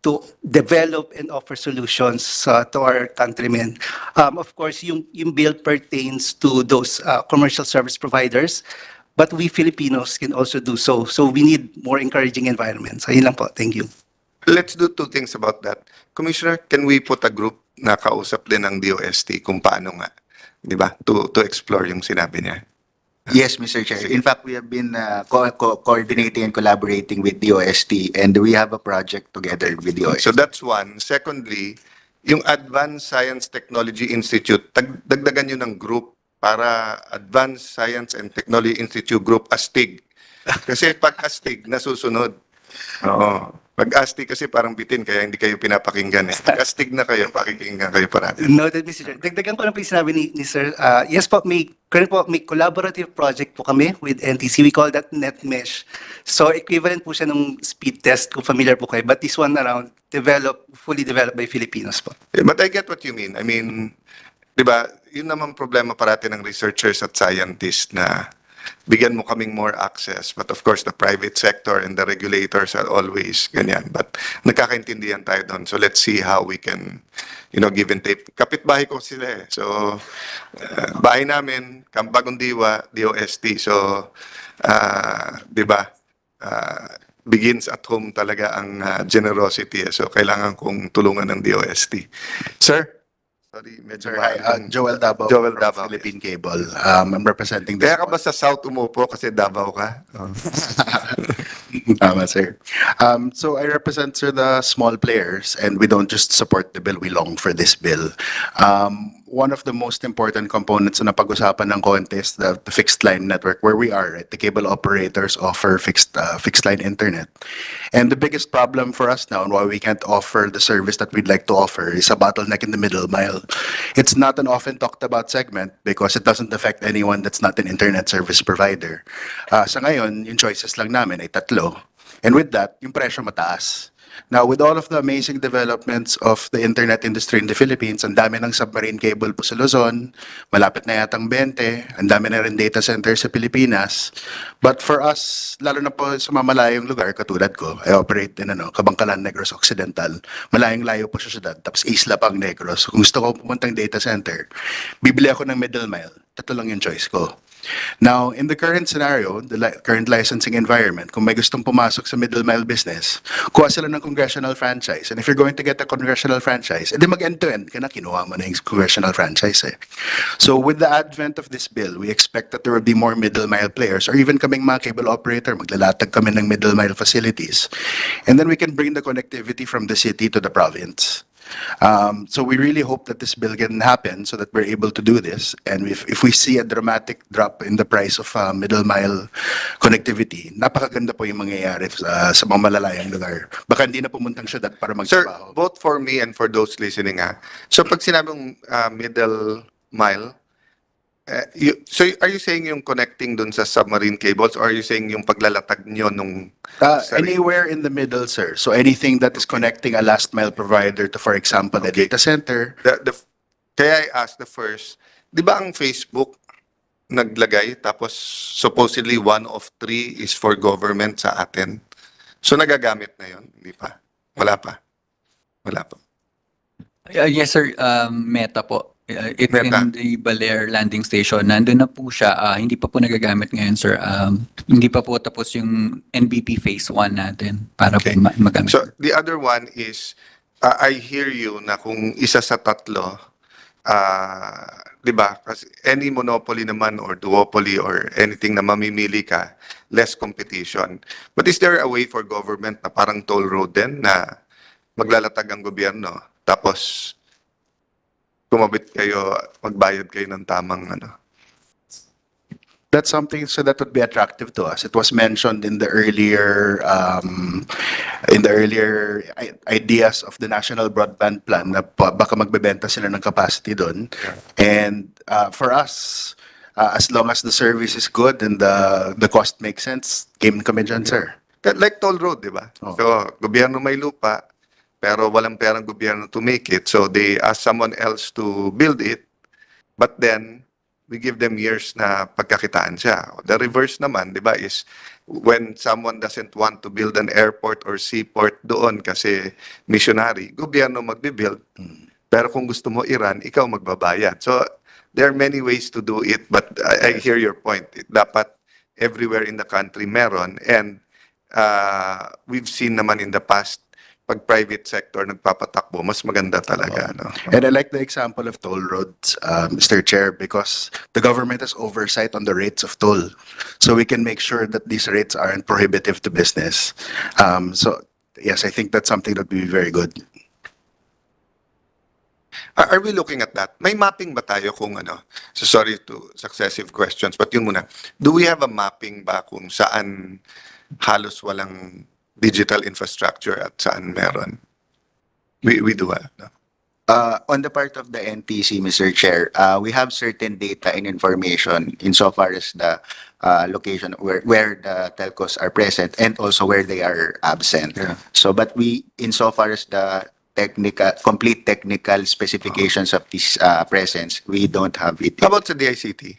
to develop and offer solutions to our countrymen. Of course, yung bill pertains to those commercial service providers, but we Filipinos can also do so. So we need more encouraging environments. Ayun lang po. Thank you. Let's do two things about that. Commissioner, can we put a group na kausap din ng DOST kung paano nga, di ba, to explore yung sinabi niya? Yes, Mr. Chair. In fact, we have been coordinating and collaborating with DOST, and we have a project together with DOST. So that's one. Secondly, yung Advanced Science Technology Institute, dagdagan nyo ng group para Advanced Science and Technology Institute Group ASTIG. Kasi pag ASTIG, nasusunod. Oo. Pag ASTIG kasi parang bitin, kaya hindi kayo pinapakinggan eh. Pag ASTIG na kayo, pakikinggan kayo parati. Noted, Mr. Chair. Dagdagan ko lang po yung sinabi ni Sir. Yes po, may Current po, may collaborative project po kami with NTC. We call that NetMesh. So equivalent po siya nung speed test, kung familiar po kayo. But this one around, fully developed by Filipinos po. But I get what you mean. I mean, di ba, yun naman problema parati ng researchers at scientists na bigyan mo kaming more access. But of course, the private sector and the regulators are always ganyan. But nagkakaintindihan tayo doon. So let's see how we can, give and take. Kapitbahay ko sila eh. So, bahay namin, Bagong Diwa, DOST. So, di ba, begins at home talaga ang generosity. So, kailangan kong tulungan ng DOST. Sir? Sorry, medyo Sir, hi, Joel Davao Joel from Davao. Philippine Cable. I'm representing the Kaya ka ba sa South umupo kasi Davao ka? Tama, sir. So I represent, sir, the small players, and we don't just support the bill, we long for this bill. One of the most important components na pag-usapan ng contest, the fixed line network, where we are, right? The cable operators offer fixed line internet. And the biggest problem for us now and why we can't offer the service that we'd like to offer is a bottleneck in the middle mile. It's not an often talked about segment because it doesn't affect anyone that's not an internet service provider. Sa ngayon, yung choices lang namin ay tatlo. And with that, yung presyo mataas. Now, with all of the amazing developments of the internet industry in the Philippines, ang dami ng submarine cable po sa Luzon, malapit na yatang 20, ang dami na rin data center sa Pilipinas. But for us, lalo na po sa mamalayong lugar, katulad ko, I operate in Kabangkalan, Negros Occidental. Malayong layo po sa syudad, tapos isla pang Negros. Kung gusto ko pumuntang data center, bibili ako ng middle mile. Tatlo lang yung choice ko. Now, in the current scenario, the current licensing environment, kung may gustong pumasok sa middle mile business, kuha sila ng congressional franchise. And if you're going to get a congressional franchise, edi mag-end-to-end ka na, kinuha mo na yung congressional franchise eh. So with the advent of this bill, we expect that there will be more middle mile players or even kaming mga cable operator, maglalatag kami ng middle mile facilities. And then we can bring the connectivity from the city to the province. So we really hope that this bill can happen so that we're able to do this. And if we see a dramatic drop in the price of middle mile connectivity, napakaganda po yung mangyayari sa mga malalayang lugar. Baka hindi na pumuntang syudad para Sir, magtrabaho. both for me and for those listening So pag sinabing middle mile, so are you saying yung connecting dun sa submarine cables or are you saying yung paglalatag nyo nung Anywhere in the middle, sir. So anything that is connecting a last mile provider to, for example, a data center. Kaya I asked the first, di ba ang Facebook naglagay tapos supposedly 1 of 3 is for government sa atin? So nagagamit na yun? Hindi pa? Wala pa? Wala pa. Yes, sir. Meta po. It's Meta. in the Baler landing station. Nandun na po siya. Hindi pa po nagagamit ngayon, sir. Hindi pa po tapos yung NBP phase 1 natin para Okay. po magamit. So the other one is, I hear you na kung isa sa tatlo, di ba? Kasi any monopoly naman or duopoly or anything na mamimili ka, less competition. But is there a way for government na parang toll road din na maglalatag ang gobyerno tapos kumabit kayo, magbayad kayo ng tamang That's something so that would be attractive to us. It was mentioned in the earlier ideas of the National Broadband Plan na baka magbebenta sila ng capacity doon. And for us, as long as the service is good and the cost makes sense, game kami dyan, sir. Like toll road, di ba? Oh. So, gobyerno may lupa, pero walang perang gobyerno to make it. So, they ask someone else to build it, but then, we give them years na pagkakitaan siya. The reverse naman, di ba, is when someone doesn't want to build an airport or seaport doon kasi missionary, gobyerno magbibuild. Pero kung gusto mo Iran, ikaw magbabayad. So, there are many ways to do it, but I hear your point. Dapat everywhere in the country meron. And we've seen naman in the past, pag private sector nagpapatakbo, mas maganda talaga. No? And I like the example of toll roads, Mr. Chair, because the government has oversight on the rates of toll. So we can make sure that these rates aren't prohibitive to business. So yes, I think that's something that would be very good. Are we looking at that? May mapping ba tayo kung So sorry to successive questions, but yun muna. Do we have a mapping ba kung saan halos walang digital infrastructure at saan meron? We do no? On the part of the NTC, Mr. Chair, we have certain data and information insofar as the location where the telcos are present and also where they are absent. Yeah. So, but we, insofar as the complete technical specifications of this presence, we don't have it. How about sa DICT?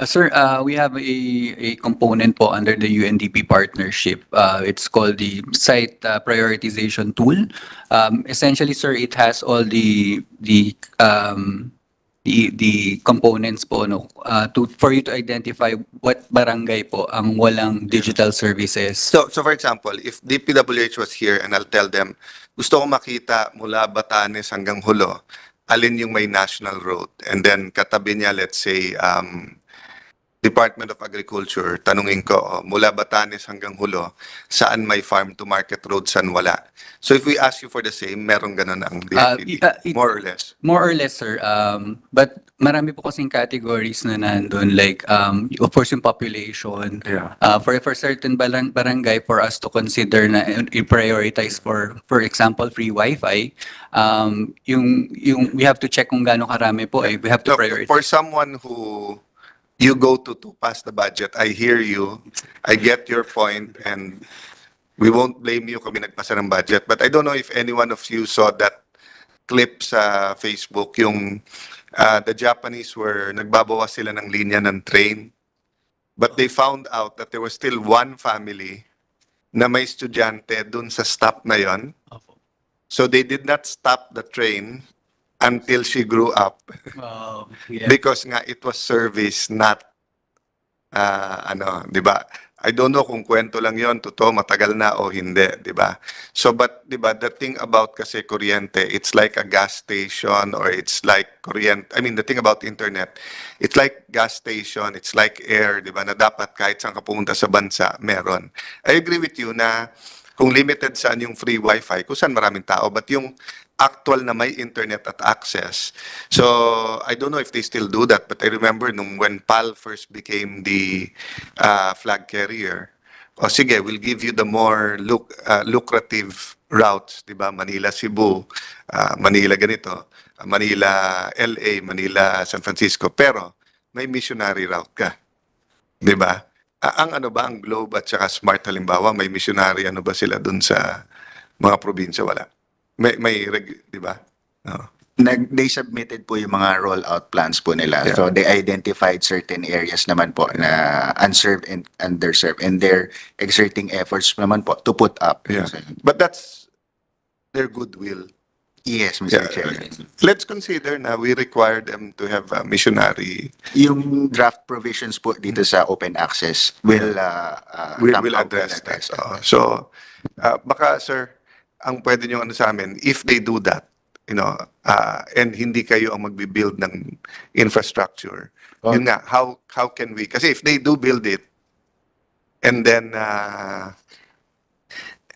Sir, we have a component po under the UNDP partnership. It's called the Site Prioritization Tool. Essentially, sir, it has all the components po no for you to identify what barangay po ang walang digital services. So for example, if DPWH was here and I'll tell them, gusto ko makita mula Batanes hanggang Hulo, alin yung may national road? And then katabi niya, let's say, Department of Agriculture, tanungin ko, mula Batanes hanggang Hulo, saan may farm to market road, saan wala? So if we ask you for the same, merong ganun ang DICT, more or less. More or less, sir. But marami po kasing categories na nandun, like, of course, yung population. Yeah. For certain barangay, for us to consider na i-prioritize for example, free Wi-Fi, we have to check kung gaano karami po we have to Look, prioritize. for someone who you go to pass the budget, I hear you, I get your point, and we won't blame you kung nagpasa ng budget. But I don't know if any one of you saw that clip sa Facebook, yung the Japanese nagbabawas sila ng linya ng train. But they found out that there was still one family na may estudyante dun sa stop na yon. So they did not stop the train until she grew up. Yeah. Because nga it was service, not di ba? I don't know kung kwento lang yon, totoo, matagal na o hindi, di ba? So, but, di ba, the thing about kasi kuryente, it's like a gas station or it's like kuryente, I mean, the thing about internet, it's like gas station, it's like air, di ba, na dapat kahit saan ka pumunta sa bansa, meron. I agree with you na kung limited saan yung free wifi, kung saan maraming tao, but yung actual na may internet at access. So, I don't know if they still do that, but I remember when PAL first became the flag carrier, sige, we'll give you the more lucrative routes, di ba? Manila, Cebu, Manila ganito, Manila, LA, Manila, San Francisco, pero may missionary route ka. Di ba? Ang ang Globe at saka Smart halimbawa, may missionary ba sila dun sa mga probinsya? Wala. Di ba? No. They submitted po yung mga rollout plans po nila. Yeah. So they identified certain areas naman po na unserved and underserved, and they're exerting efforts naman po to put up. Yeah. But that's their goodwill. Yes, Mr. Yeah. Chair. Let's consider na we require them to have a missionary. Yung draft provisions po dito sa open access will Will address that. So, baka sir, ang pwede nyo sa amin, if they do that, and hindi kayo ang magbi-build ng infrastructure, yun nga, how can we, kasi if they do build it, and then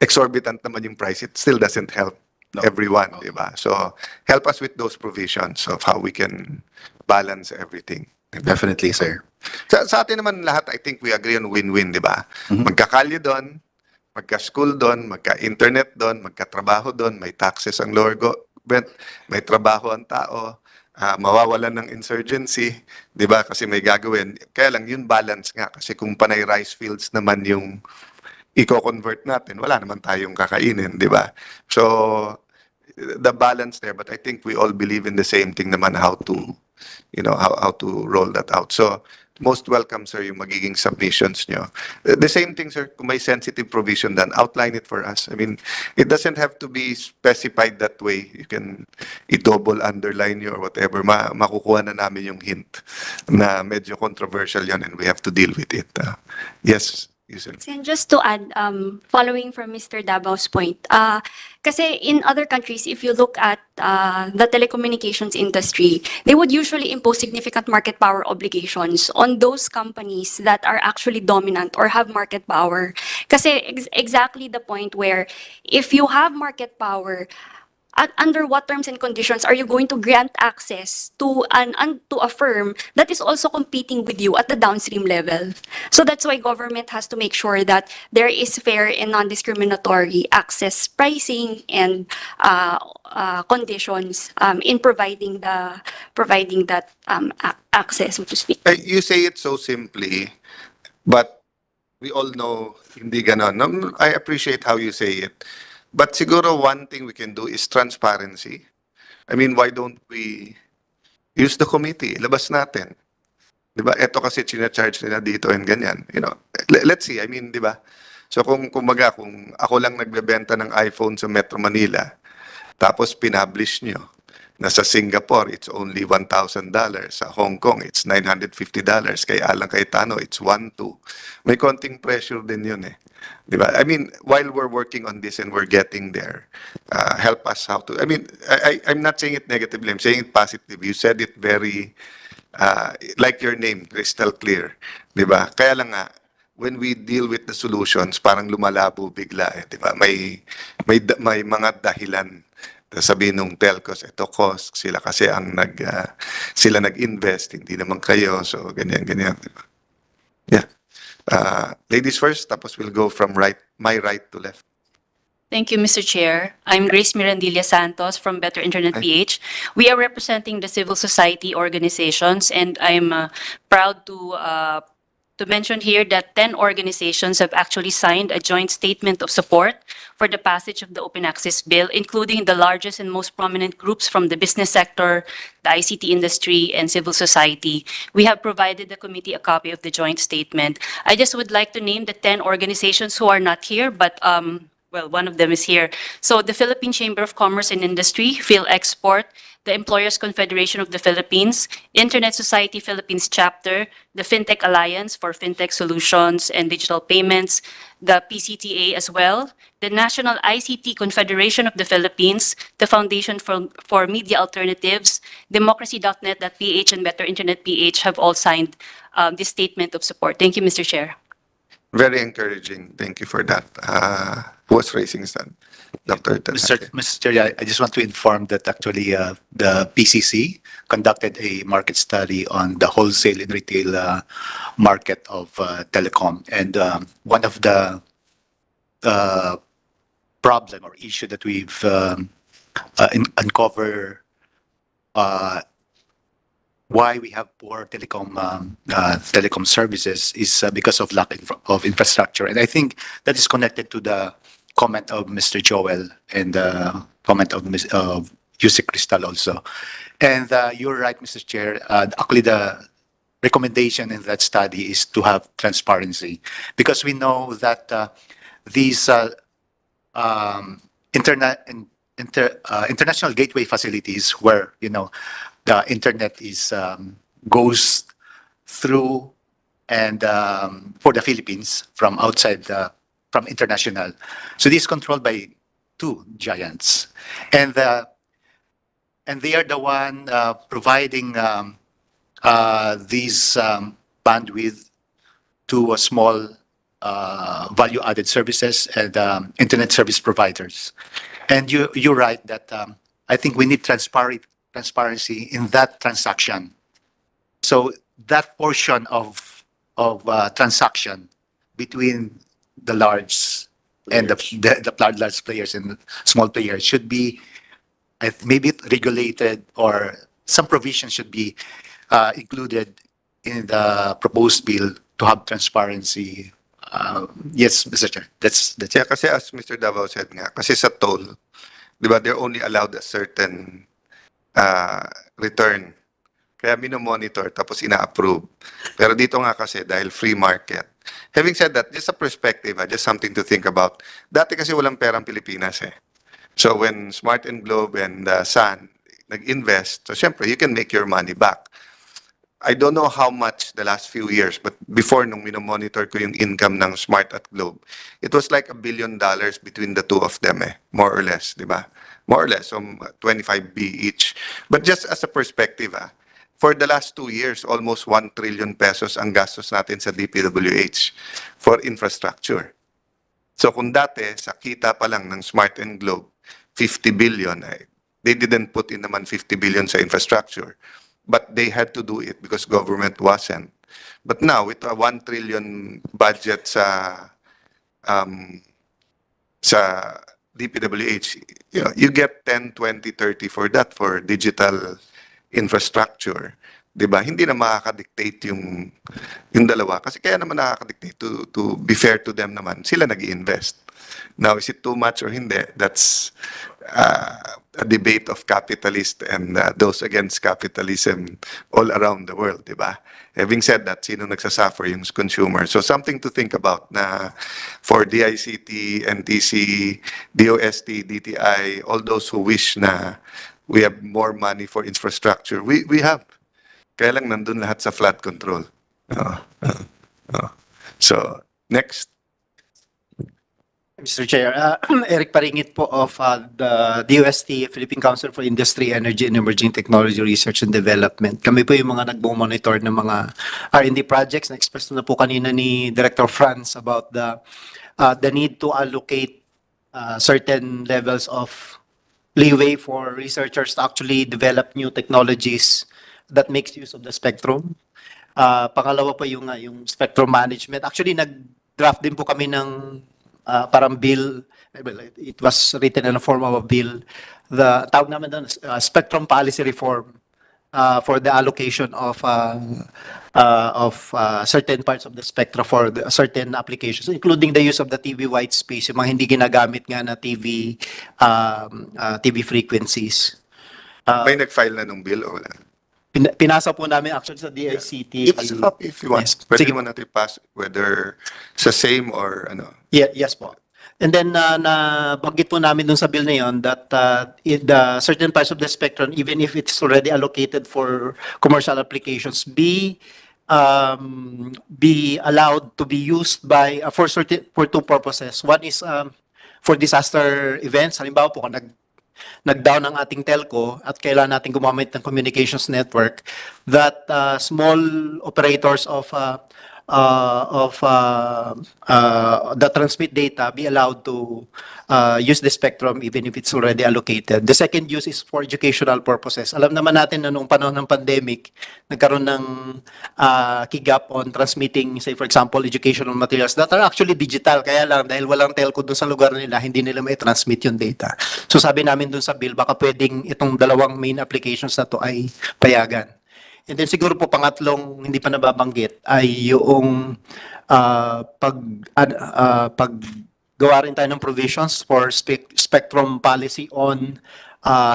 exorbitant naman yung price, it still doesn't help everyone, di ba? So, help us with those provisions of how we can balance everything. Definitely, sir. Sa atin naman lahat, I think we agree on win-win, di ba? Magkakalye doon, magka-school doon, magka-internet doon, magka-trabaho doon, may taxes ang lower government, may trabaho ang tao, mawawalan ng insurgency, di ba? Kasi may gagawin. Kaya lang, yun balance nga. Kasi kung panay rice fields naman yung i-convert natin, wala naman tayong kakainin, di ba? So, the balance there, but I think we all believe in the same thing naman, how to roll that out. So, most welcome, sir, yung magiging submissions nyo. The same thing, sir, kung may sensitive provision, then outline it for us. I mean, it doesn't have to be specified that way. You can i-double underline nyo or whatever. Makukuha na namin yung hint na medyo controversial yan and we have to deal with it. Yes, Yusel. And just to add, following from Mr. Dabao's point, kasi in other countries, if you look at the telecommunications industry, they would usually impose significant market power obligations on those companies that are actually dominant or have market power. Kasi exactly the point where if you have market power, under what terms and conditions are you going to grant access to to a firm that is also competing with you at the downstream level? So that's why government has to make sure that there is fair and non-discriminatory access pricing and conditions in providing that access, so to speak. You say it so simply, but we all know hindi ganon. No, I appreciate how you say it. But siguro one thing we can do is transparency. I mean, why don't we use the committee? Labas natin. Di ba? Ito kasi charge nila dito and ganyan. You know, let's see. I mean, di ba? So kung kumbaga, kung ako lang nagbebenta ng iPhone sa Metro Manila, tapos pinablish nyo, na sa Singapore, it's only $1,000. Sa Hong Kong, it's $950. Kay Alang Cayetano, it's 1,200. May konting pressure din yun eh. Di ba? I mean, while we're working on this and we're getting there, help us how to, I mean, I'm not saying it negatively, I'm saying it positively. You said it very, like your name, crystal clear. Di ba? Kaya lang nga, when we deal with the solutions, parang lumalabo bigla eh, di ba? May mga dahilan. Sabihin nung telcos, ito cost, sila kasi ang sila nag-invest, hindi naman kayo, so ganyan. Di ba? Yeah. Ladies first, tapos we'll go from my right to left. Thank you, Mr. Chair. I'm Grace Mirandilla Santos from Better Internet Hi. PH. We are representing the civil society organizations, and I'm proud to mention here that 10 organizations have actually signed a joint statement of support for the passage of the Open Access Bill, including the largest and most prominent groups from the business sector, the ICT industry, and civil society. We have provided the committee a copy of the joint statement. I just would like to name the 10 organizations who are not here, but well, one of them is here. So the Philippine Chamber of Commerce and Industry, PhilExport, the Employers Confederation of the Philippines, Internet Society Philippines Chapter, the FinTech Alliance for FinTech Solutions and Digital Payments, the PCTA as well, the National ICT Confederation of the Philippines, the Foundation for Media Alternatives, Democracy.net.ph, and Better Internet PH have all signed this statement of support. Thank you, Mr. Chair. Very encouraging. Thank you for that. Who was raising his hand? Dr. Mr. Tanake. Chair, I just want to inform that actually the PCC conducted a market study on the wholesale and retail market of telecom. And one of the problem or issue that we've uncovered why we have poor telecom services is because of lack of infrastructure. And I think that is connected to the comment of Mr. Joel and the comment of Yusik Cristal also. And you're right, Mr. Chair. Actually, the recommendation in that study is to have transparency, because we know that these international gateway facilities where, you know, the internet is goes through and for the Philippines from outside from international. So this is controlled by two giants, and they are the one providing these bandwidth to a small value-added services and internet service providers. And you're right that I think we need transparency in that transaction. So that portion of transaction between the large and the large players and small players should be maybe regulated, or some provision should be included in the proposed bill to have transparency. Yes, Mr. Chair. That's Yeah, kasi as Mr. Davao said nga, kasi sa toll, di ba, they're only allowed a certain return. Kaya minomonitor tapos ina-approve. Pero dito nga kasi dahil free market. Having said that, just a perspective, just something to think about. Dati kasi walang perang Pilipinas eh. So when Smart and Globe and Sun nag-invest, so syempre you can make your money back. I don't know how much the last few years, but before nung minomonitor ko yung income ng Smart at Globe, it was like $1 billion between the two of them eh, more or less, di ba? More or less, so 25 B each. But just as a perspective, for the last 2 years, almost 1 trillion pesos ang gastos natin sa DPWH for infrastructure. So kung dati, sa kita pa lang ng Smart and Globe, 50 billion. They didn't put in naman 50 billion sa infrastructure, but they had to do it because government wasn't. But now, with a 1 trillion budget um, sa DPWH, you get 10, 20, 30 for that, for digital infrastructure. Diba? Hindi na makaka-dictate yung dalawa. Kasi kaya naman nakaka-dictate to be fair to them naman, sila nag-i-invest. Now, is it too much or hindi? That's a debate of capitalists and those against capitalism all around the world, diba? Having said that, sino nagsasuffer yung consumer? So something to think about na for DICT, NTC, DOST, DTI, all those who wish na we have more money for infrastructure, we have. Kaya lang nandun lahat sa flood control. So, next. Mr. Chair, Eric Paringit po of the DOST, Philippine Council for Industry, Energy and Emerging Technology Research and Development. Kami po yung mga nagmo-monitor ng mga R&D projects. Na-express na po kanina ni Director Franz about the need to allocate certain levels of leeway for researchers to actually develop new technologies that makes use of the spectrum. Pangalawa po yung spectrum management. Actually, nag-draft din po kami ng parang bill. It was written in the form of a bill. The tawag naman doon, spectrum policy reform for the allocation of certain parts of the spectrum for certain applications, including the use of the TV white space, yung mga hindi ginagamit nga na TV frequencies. May nag-file na ng bill o wala? Pinasa po namin actually sa DICT. Give us a copy if you want. Yes. Pwede Sige. mo natin pass whether sa same or ano. Yeah, yes po. And then nabanggit po namin dun sa bill na yon that the certain parts of the spectrum, even if it's already allocated for commercial applications, be allowed to be used by for two purposes. One is for disaster events. Halimbawa po kung nag-down ang ating telco at kailangan natin gumamit ng communications network, that small operators of the transmit data be allowed to use the spectrum even if it's already allocated. The second use is for educational purposes. Alam naman natin na noong panahon ng pandemic, nagkaroon ng kigap on transmitting, say for example, educational materials that are actually digital. Kaya lang, dahil walang telco dun sa lugar nila, hindi nila may transmit yung data. So sabi namin dun sa bill, baka pwedeng itong dalawang main applications na to ay payagan. And then siguro po pangatlong hindi pa nababanggit ay yung paggawa rin tayo ng provisions for spectrum policy on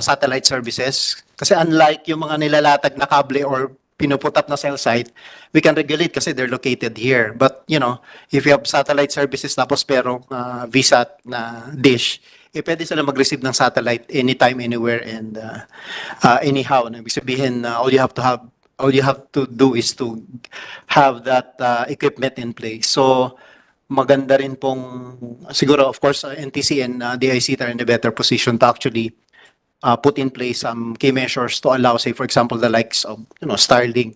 satellite services. Kasi unlike yung mga nilalatag na kable or pinuput up na cell site, we can regulate kasi they're located here. But, you know, if you have satellite services tapos perong VSAT na dish, pwede sila mag-receive ng satellite anytime, anywhere, and anyhow. Ibig sabihin, all you have to do is to have that equipment in place. So, maganda rin pong, siguro, of course, NTC and DICT are in a better position to actually put in place some key measures to allow, say, for example, the likes of, Starlink.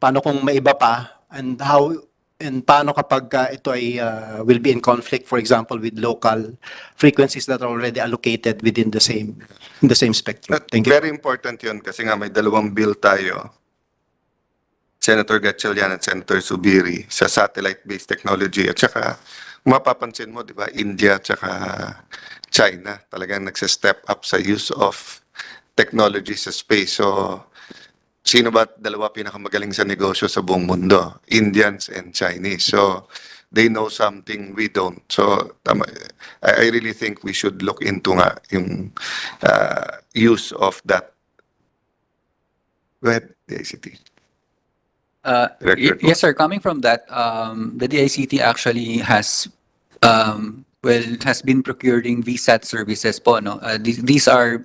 Paano kung may iba pa, and paano kapag ito ay will be in conflict, for example, with local frequencies that are already allocated within the same spectrum. Thank you. Very important yun kasi nga may dalawang bill tayo. Senator Gatchalian at Senator Subiri sa satellite-based technology at saka mapapansin mo, di ba, India at saka China talagang nagsa-step up sa use of technology sa space. So, sino ba dalawa pinakamagaling sa negosyo sa buong mundo? Indians and Chinese. So, they know something we don't. So, I really think we should look into nga yung use of that. Go ahead, DICT. Yes, sir. Coming from that, the DICT actually has been procuring VSAT services po, no? These are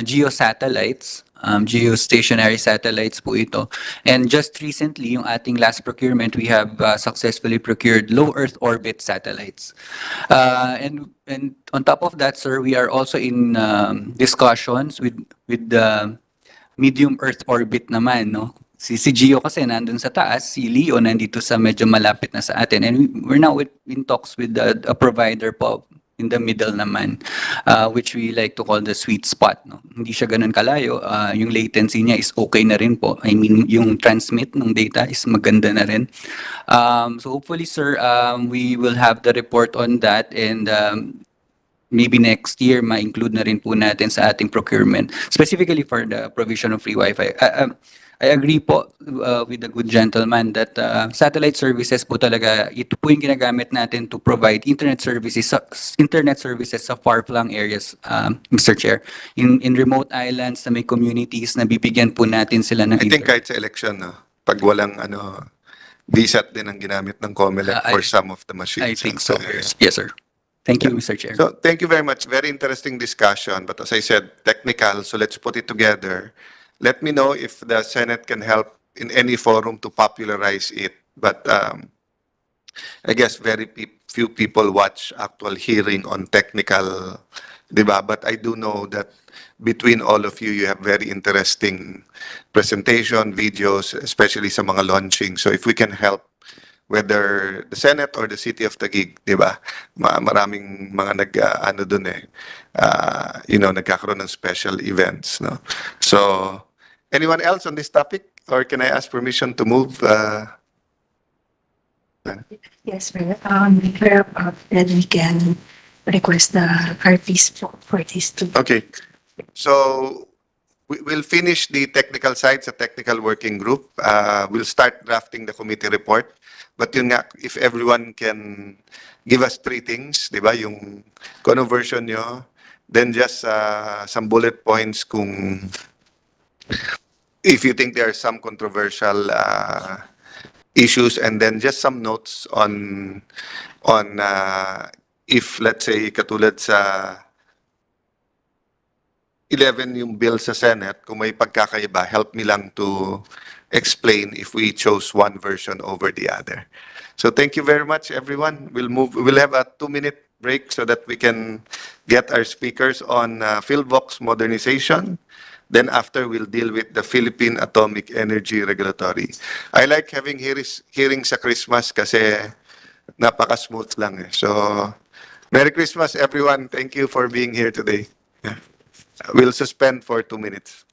geosatellites, geostationary satellites po ito. And just recently, yung ating last procurement, we have successfully procured low Earth orbit satellites. And on top of that, sir, we are also in discussions with the medium Earth orbit naman, no? Si Gio kasi nandun sa taas, si Leo nandito sa medyo malapit na sa atin. And we're now in talks with a provider po in the middle naman, which we like to call the sweet spot. No? Hindi siya ganun kalayo. Yung latency niya is okay na rin po. I mean, yung transmit ng data is maganda na rin. So hopefully, sir, we will have the report on that, and maybe next year ma-include na rin po natin sa ating procurement, specifically for the provision of free Wi-Fi. I agree po with the good gentleman that satellite services po talaga, ito po yung ginagamit natin to provide internet services sa far-flung areas, Mr. Chair. In remote islands na may communities na bibigyan po natin sila ng I think internet. kahit sa election, no, pag walang VSAT din ang ginamit ng COMELEC for some of the machines. I think so. Yes, sir. Thank you, Mr. Chair. So thank you very much. Very interesting discussion. But as I said, technical. So let's put it together. Let me know if the Senate can help in any forum to popularize it. But I guess very few people watch actual hearing on technical, diba? But I do know that between all of you, you have very interesting presentation, videos, especially sa mga launching. So if we can help, whether the Senate or the City of Taguig, di ba? Maraming mga ano dun nagkakaroon ng special events, no? So, anyone else on this topic? Or can I ask permission to move? Yes, then we can request the RPs for these two. Okay. So, we'll finish the technical side sa technical working group. We'll start drafting the committee report. But yun nga, if everyone can give us three things, di ba? Yung kung ano version nyo, then just some bullet points kung if you think there are some controversial issues, and then just some notes on if, let's say, katulad sa 11 yung bill sa Senate, kung may pagkakaiba, help me lang to explain if we chose one version over the other. So thank you very much, everyone. We'll have a 2-minute break so that we can get our speakers on Philvolcs modernization. Then after, we'll deal with the Philippine Atomic Energy Regulatory. I like having hearing sa Christmas kasi napaka-smooth lang eh. So, Merry Christmas, everyone. Thank you for being here today. Yeah. We'll suspend for 2 minutes.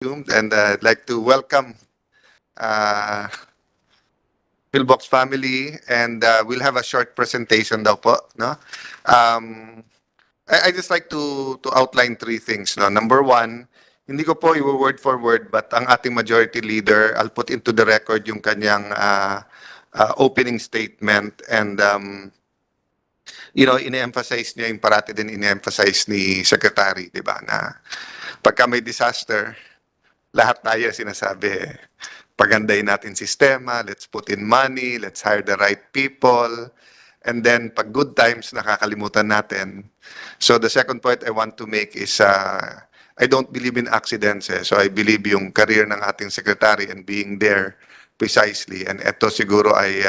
consumed, and I'd like to welcome uh, Philvolcs family, and we'll have a short presentation daw po, no? I just like to outline three things, no? Number one, hindi ko po i-word for word, but ang ating majority leader, I'll put into the record yung kanyang opening statement, and ine-emphasize niya yung parati din ine-emphasize ni Secretary, di ba, na pagka may disaster, lahat tayo sinasabi, pagandahin natin sistema, let's put in money, let's hire the right people, and then pag good times, nakakalimutan natin. So the second point I want to make is, I don't believe in accidents. So I believe yung career ng ating secretary and being there precisely. And ito siguro ay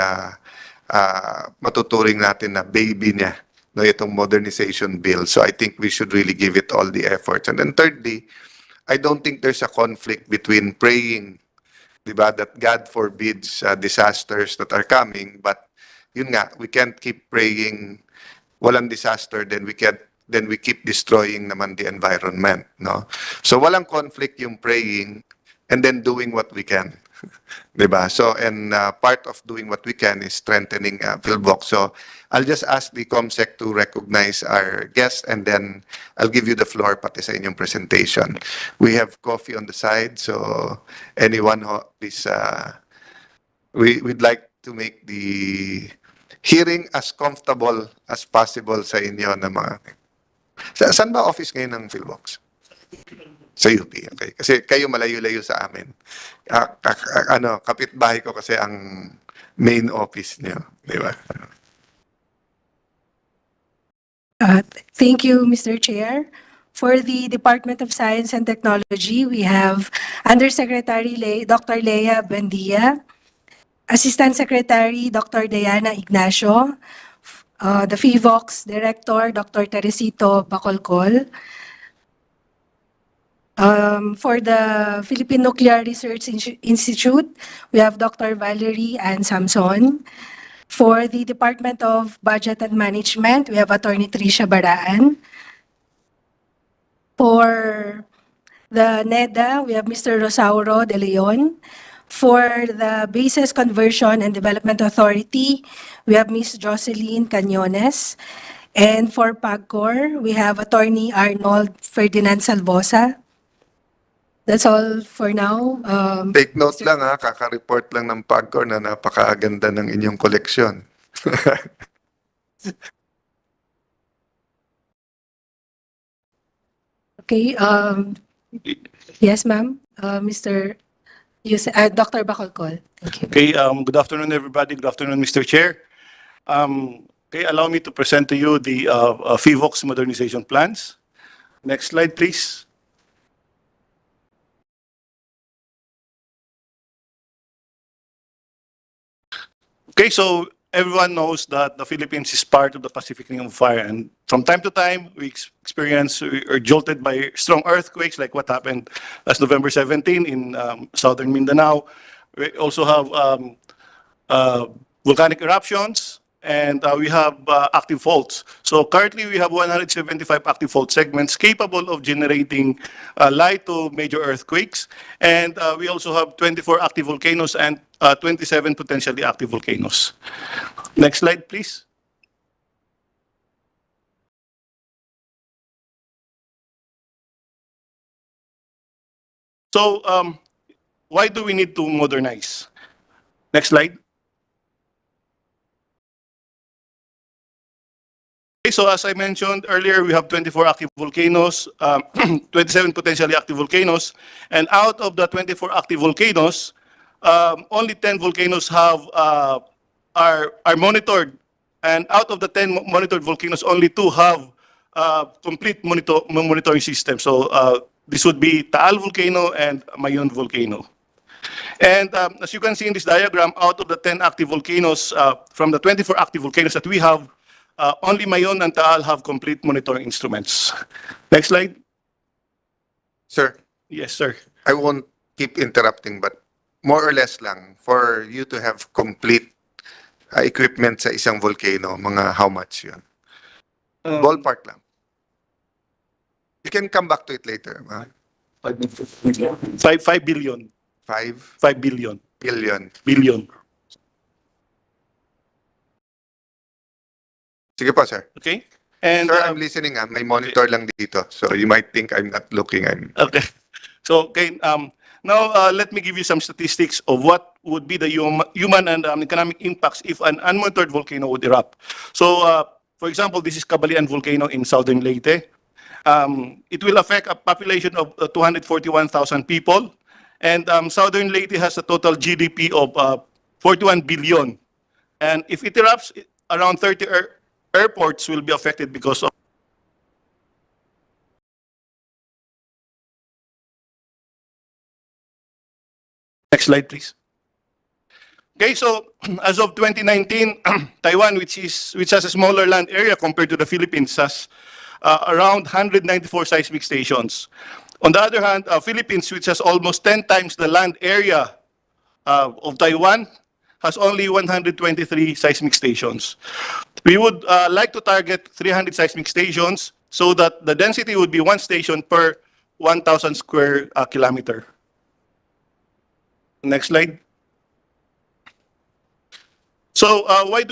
matuturing natin na baby niya, no, itong modernization bill. So I think we should really give it all the efforts. And then thirdly, I don't think there's a conflict between praying, di ba, that God forbids disasters that are coming, but yun nga, we can't keep praying walang disaster, then we keep destroying naman the environment, no? So walang conflict yung praying and then doing what we can. Diba? So, and part of doing what we can is strengthening Philvolcs. So, I'll just ask the COMSEC to recognize our guest, and then I'll give you the floor pati sa inyong presentation. We have coffee on the side, so anyone, please, we'd like to make the hearing as comfortable as possible sa inyo na mga... Saan ba office ngayon ng Philvolcs? Sa UP, okay. Kasi kayo malayo-layo sa amin. Kapitbahay ko kasi ang main office niyo, di ba? Thank you, Mr. Chair. For the Department of Science and Technology, we have Undersecretary Dr. Lea Buendia, Assistant Secretary Dr. Diana Ignacio, the Philvolcs Director Dr. Teresito Bacolcol. For the Philippine Nuclear Research Institute, we have Dr. Valerie Ann Samson. For the Department of Budget and Management, we have Attorney Tricia Baraan. For the NEDA, we have Mr. Rosauro De Leon. For the Bases Conversion and Development Authority, we have Ms. Jocelyn Cañones. And for PAGCOR, we have Attorney Arnold Ferdinand Salvosa. That's all for now. Take note lang kaka-report lang ng PAGCOR na napakaganda ng inyong koleksyon. Okay, yes, ma'am. Dr. Bacolcol. Thank you. Okay, good afternoon, everybody. Good afternoon, Mr. Chair. Okay, allow me to present to you the Philvolcs modernization plans. Next slide, please. Okay, so everyone knows that the Philippines is part of the Pacific Ring of Fire, and from time to time, we experience or jolted by strong earthquakes like what happened last November 17 in southern Mindanao. We also have volcanic eruptions, and we have active faults. So currently, we have 175 active fault segments capable of generating light to major earthquakes, and we also have 24 active volcanoes and 27 potentially active volcanoes. Next slide, please. So, why do we need to modernize? Next slide. Okay, so as I mentioned earlier, we have 24 active volcanoes, 27 potentially active volcanoes, and out of the 24 active volcanoes, only 10 volcanoes are monitored, and out of the 10 monitored volcanoes, only 2 have complete monitoring system. So this would be Taal volcano and Mayon volcano. And as you can see in this diagram, out of the 10 active volcanoes, from the 24 active volcanoes that we have, only Mayon and Taal have complete monitoring instruments. Next slide. Sir, Yes, sir. I won't keep interrupting, but more or less lang, for you to have complete equipment sa isang volcano, mga how much yun? Ballpark lang. You can come back to it later. 5 billion. 5 5 billion. billion. Billion. Sige po, sir. Okay? And Sir, I'm listening. May monitor lang dito. So you might think I'm not looking. okay. So, okay, now let me give you some statistics of what would be the human and economic impacts if an unmonitored volcano would erupt. So, for example, this is Cabalian volcano in southern Leyte. It will affect a population of 241,000 people. And southern Leyte has a total GDP of 41 billion. And if it erupts, around 30 airports will be affected because of. Next slide, please. Okay, so as of 2019, Taiwan, which has a smaller land area compared to the Philippines, has around 194 seismic stations. On the other hand, Philippines, which has almost 10 times the land area of Taiwan, has only 123 seismic stations. We would like to target 300 seismic stations so that the density would be 1 station per 1,000 square kilometer. Next slide. So why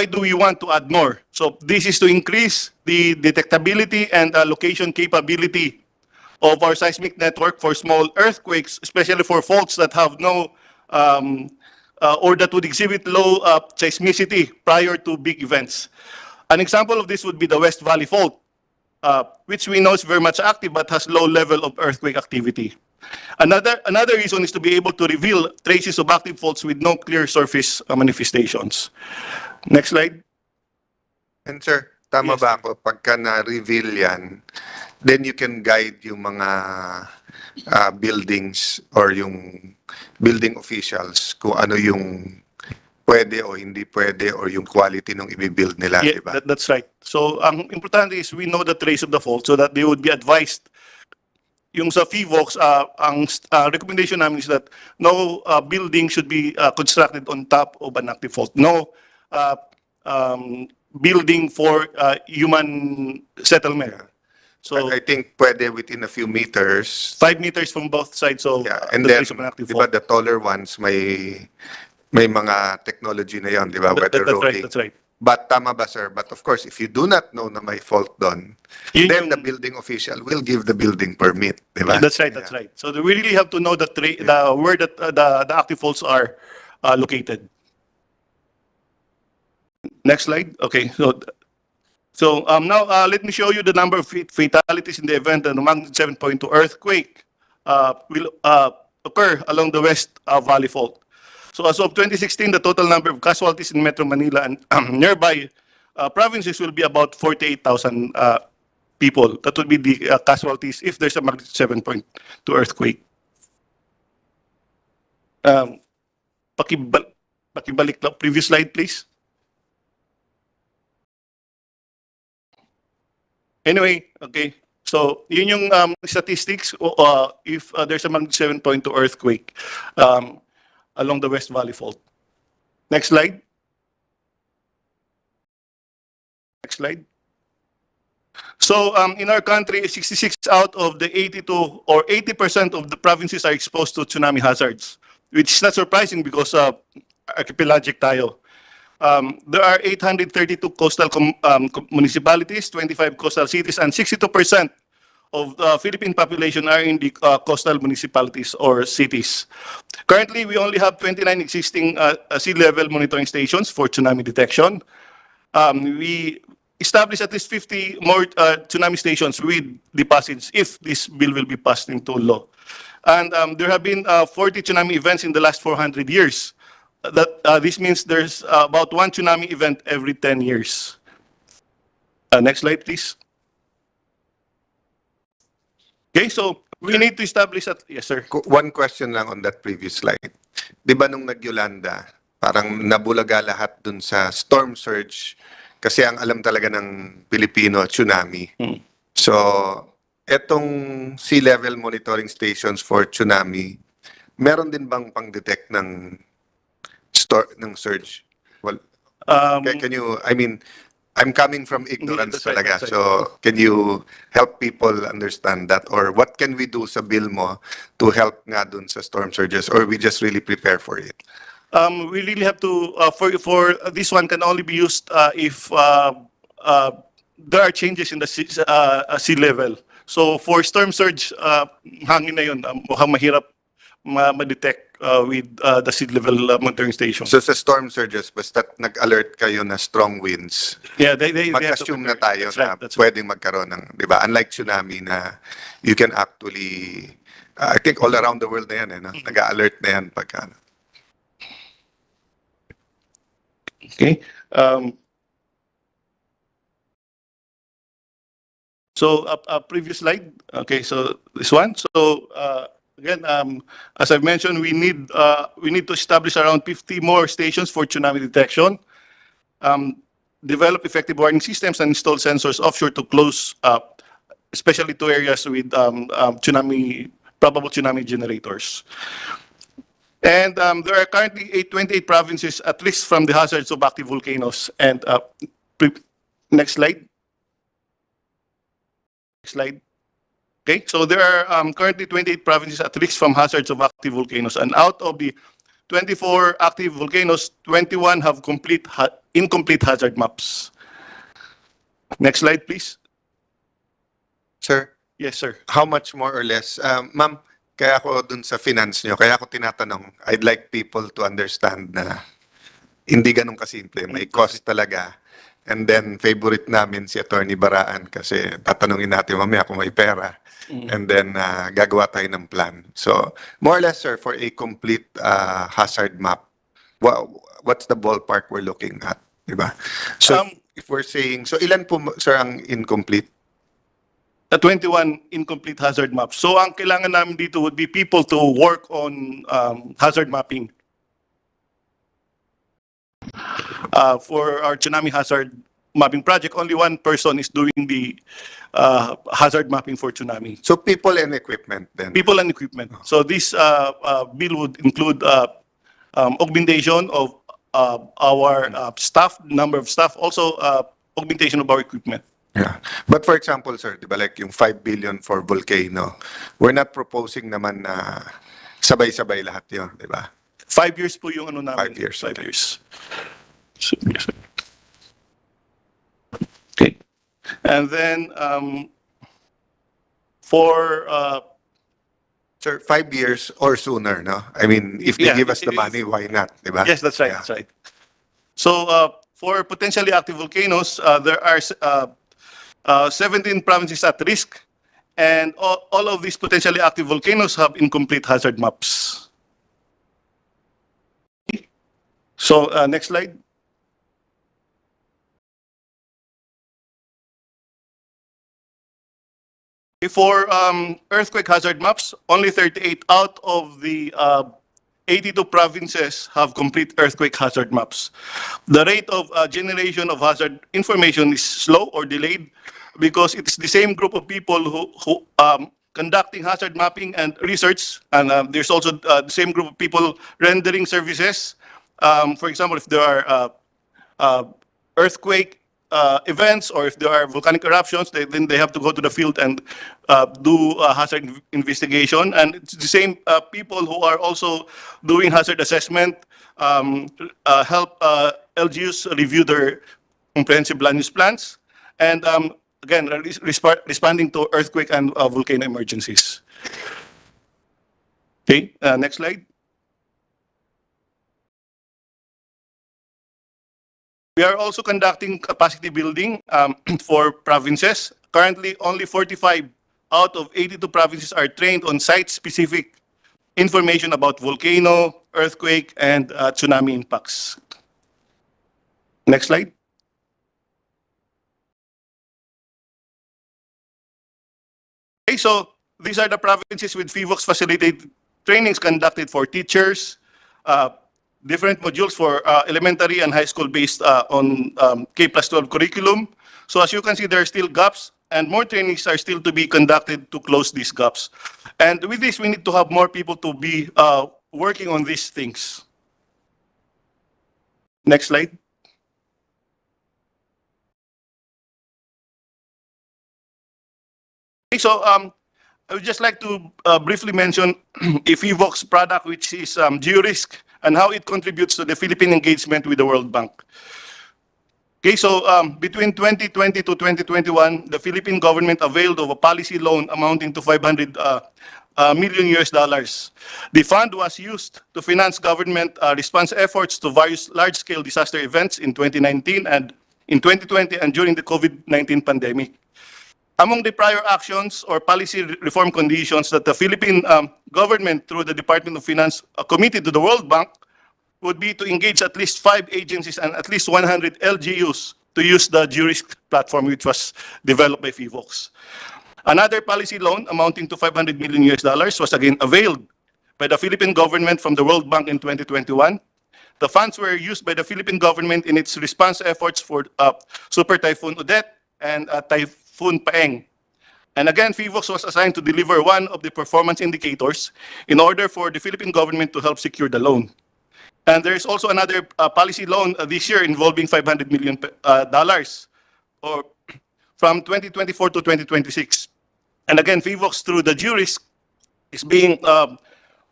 do we want to add more? So this is to increase the detectability and location capability of our seismic network for small earthquakes, especially for faults that have no or that would exhibit low seismicity prior to big events. An example of this would be the West Valley Fault, which we know is very much active but has low level of earthquake activity. Another reason is to be able to reveal traces of active faults with no clear surface manifestations. Next slide. And sir, tama Yes, ba ako? Pagka na-reveal yan, then you can guide yung mga buildings or yung building officials kung ano yung pwede o hindi pwede or yung quality ng i-build nila, Yeah, di ba? that's right. So ang importante is we know the trace of the fault so that they would be advised. Yung sa Philvolcs, ang recommendation namin is that no building should be constructed on top of an active fault. No building for human settlement. So I think pwede within a few meters. 5 meters from both sides of Yeah, and the then, trace of an active di ba, fault. the taller ones may mga technology na yon, di ba? Weather That's right, roading. that's right. But tama ba, sir? But of course, if you do not know na may fault doon, Yun then yung- the building official will give the building permit, di ba? That's right, that's right. So we really have to know the where that the active faults are located. Next slide. Okay, so now let me show you the number of fatalities in the event that a magnitude 7.2 earthquake will occur along the West Valley Fault. So as of 2016, the total number of casualties in Metro Manila and nearby provinces will be about 48,000 people. That would be the casualties if there's a magnitude 7.2 earthquake. Pakibalik lang. Previous slide, please. Anyway, okay. So, yun yung statistics if there's a magnitude 7.2 earthquake along the West Valley Fault. Next slide. Next slide. So, in our country, 66 out of the 82 or 80% of the provinces are exposed to tsunami hazards, which is not surprising because archipelagic tayo. There are 832 coastal municipalities, 25 coastal cities, and 62% of the Philippine population are in the coastal municipalities or cities. Currently, we only have 29 existing sea level monitoring stations for tsunami detection. We established at least 50 more tsunami stations with deposits if this bill will be passed into law. And there have been 40 tsunami events in the last 400 years. This means there's about 1 tsunami event every 10 years. Next slide, please. Okay, so we need to establish that. Yes, sir. One question lang on that previous slide. Di ba nung nag-Yolanda, parang nabulaga lahat dun sa storm surge kasi ang alam talaga ng Pilipino, tsunami. So, etong sea level monitoring stations for tsunami, meron din bang pang-detect ng surge? Well, can you, I mean, I'm coming from ignorance That's right, talaga. that's right. So, can you help people understand that? Or what can we do sa bill mo to help nga dun sa storm surges? Or we just really prepare for it? We really have to, for this one can only be used if there are changes in the sea level. So for storm surge, hangin na yun, mukhang mahirap ma-detect with the sea level monitoring station. So sa storm surges, basta nag-alert kayo na strong winds, Yeah, they have to mag-assume na prepare. tayo That's na right, that's right. pwedeng magkaroon ng, di ba? Unlike tsunami na you can actually, I think all around the world na yan, no? Nag-alert na yan pagka. Okay. So a previous slide. Okay, so this one. So again, as I've mentioned, we need to establish around 50 more stations for tsunami detection. Develop effective warning systems and install sensors offshore to close up, especially to areas with probable tsunami generators. And there are currently 28 provinces, at least from the hazards of active volcanoes. And next slide. Next slide. Okay, so there are currently 28 provinces, at least from hazards of active volcanoes. And out of the 24 active volcanoes, 21 have incomplete hazard maps. Next slide, please. Sir, Yes, sir. how much more or less? Ma'am, kaya ako dun sa finance nyo, kaya ako tinatanong, I'd like people to understand na hindi ganun kasimple. May cost talaga. And then, favorite namin si Attorney Baraan kasi tatanungin natin mamaya kung may pera. And then, gagawa tayo ng plan. So, more or less, sir, for a complete hazard map, what's the ballpark we're looking at? Diba? So, if we're saying, so ilan po, sir, ang incomplete? 21 incomplete hazard maps. So ang kailangan namin dito would be people to work on hazard mapping. For our tsunami hazard mapping project, only one person is doing the hazard mapping for tsunami. So, people and equipment then? People and equipment. So this bill would include augmentation of our staff, number of staff, also augmentation of our equipment. Yeah. But for example, sir, di ba, like yung 5 billion for volcano, we're not proposing naman na sabay-sabay lahat yun, di ba? 5 years po yung ano namin. 5 years, 5 okay. years. So, yes, sir. Okay. And then for Sir, 5 years or sooner, no? I mean, if they Yeah, give us the it is. money, why not, di ba? yes, that's right. Yeah. That's right. So for potentially active volcanoes, there are 17 provinces at risk, and all of these potentially active volcanoes have incomplete hazard maps. So next slide. For earthquake hazard maps, only 38 out of the 82 provinces have complete earthquake hazard maps. The rate of generation of hazard information is slow or delayed because it's the same group of people who conducting hazard mapping and research, and there's also the same group of people rendering services. For example, if there are earthquake events or if there are volcanic eruptions, then they have to go to the field and do hazard investigation. And it's the same people who are also doing hazard assessment, help LGUs review their comprehensive land use plans, and again, responding to earthquake and volcano emergencies. Okay, next slide. We are also conducting capacity building for provinces. Currently, only 45 out of 82 provinces are trained on site-specific information about volcano, earthquake, and tsunami impacts. Next slide. Okay, so these are the provinces with Philvolcs facilitated trainings conducted for teachers, different modules for elementary and high school based on K+12 curriculum. So as you can see, there are still gaps and more trainings are still to be conducted to close these gaps. And with this, we need to have more people to be working on these things. Next slide. Okay, so I would just like to briefly mention a Philvolcs product, which is Georisk, and how it contributes to the Philippine engagement with the World Bank. Okay, so between 2020 to 2021, the Philippine government availed of a policy loan amounting to 500 million US dollars. The fund was used to finance government response efforts to various large-scale disaster events in 2019 and in 2020 and during the COVID-19 pandemic. Among the prior actions or policy reform conditions that the Philippine government through the Department of Finance committed to the World Bank would be to engage at least 5 agencies and at least 100 LGUs to use the Jurisk platform, which was developed by Philvolcs. Another policy loan amounting to 500 million US dollars was again availed by the Philippine government from the World Bank in 2021. The funds were used by the Philippine government in its response efforts for Super Typhoon Odette and Typhoon Paeng. And again, Philvolcs was assigned to deliver one of the performance indicators in order for the Philippine government to help secure the loan. And there is also another policy loan this year involving $500 million or from 2024 to 2026. And again, Philvolcs through the Jurisk is being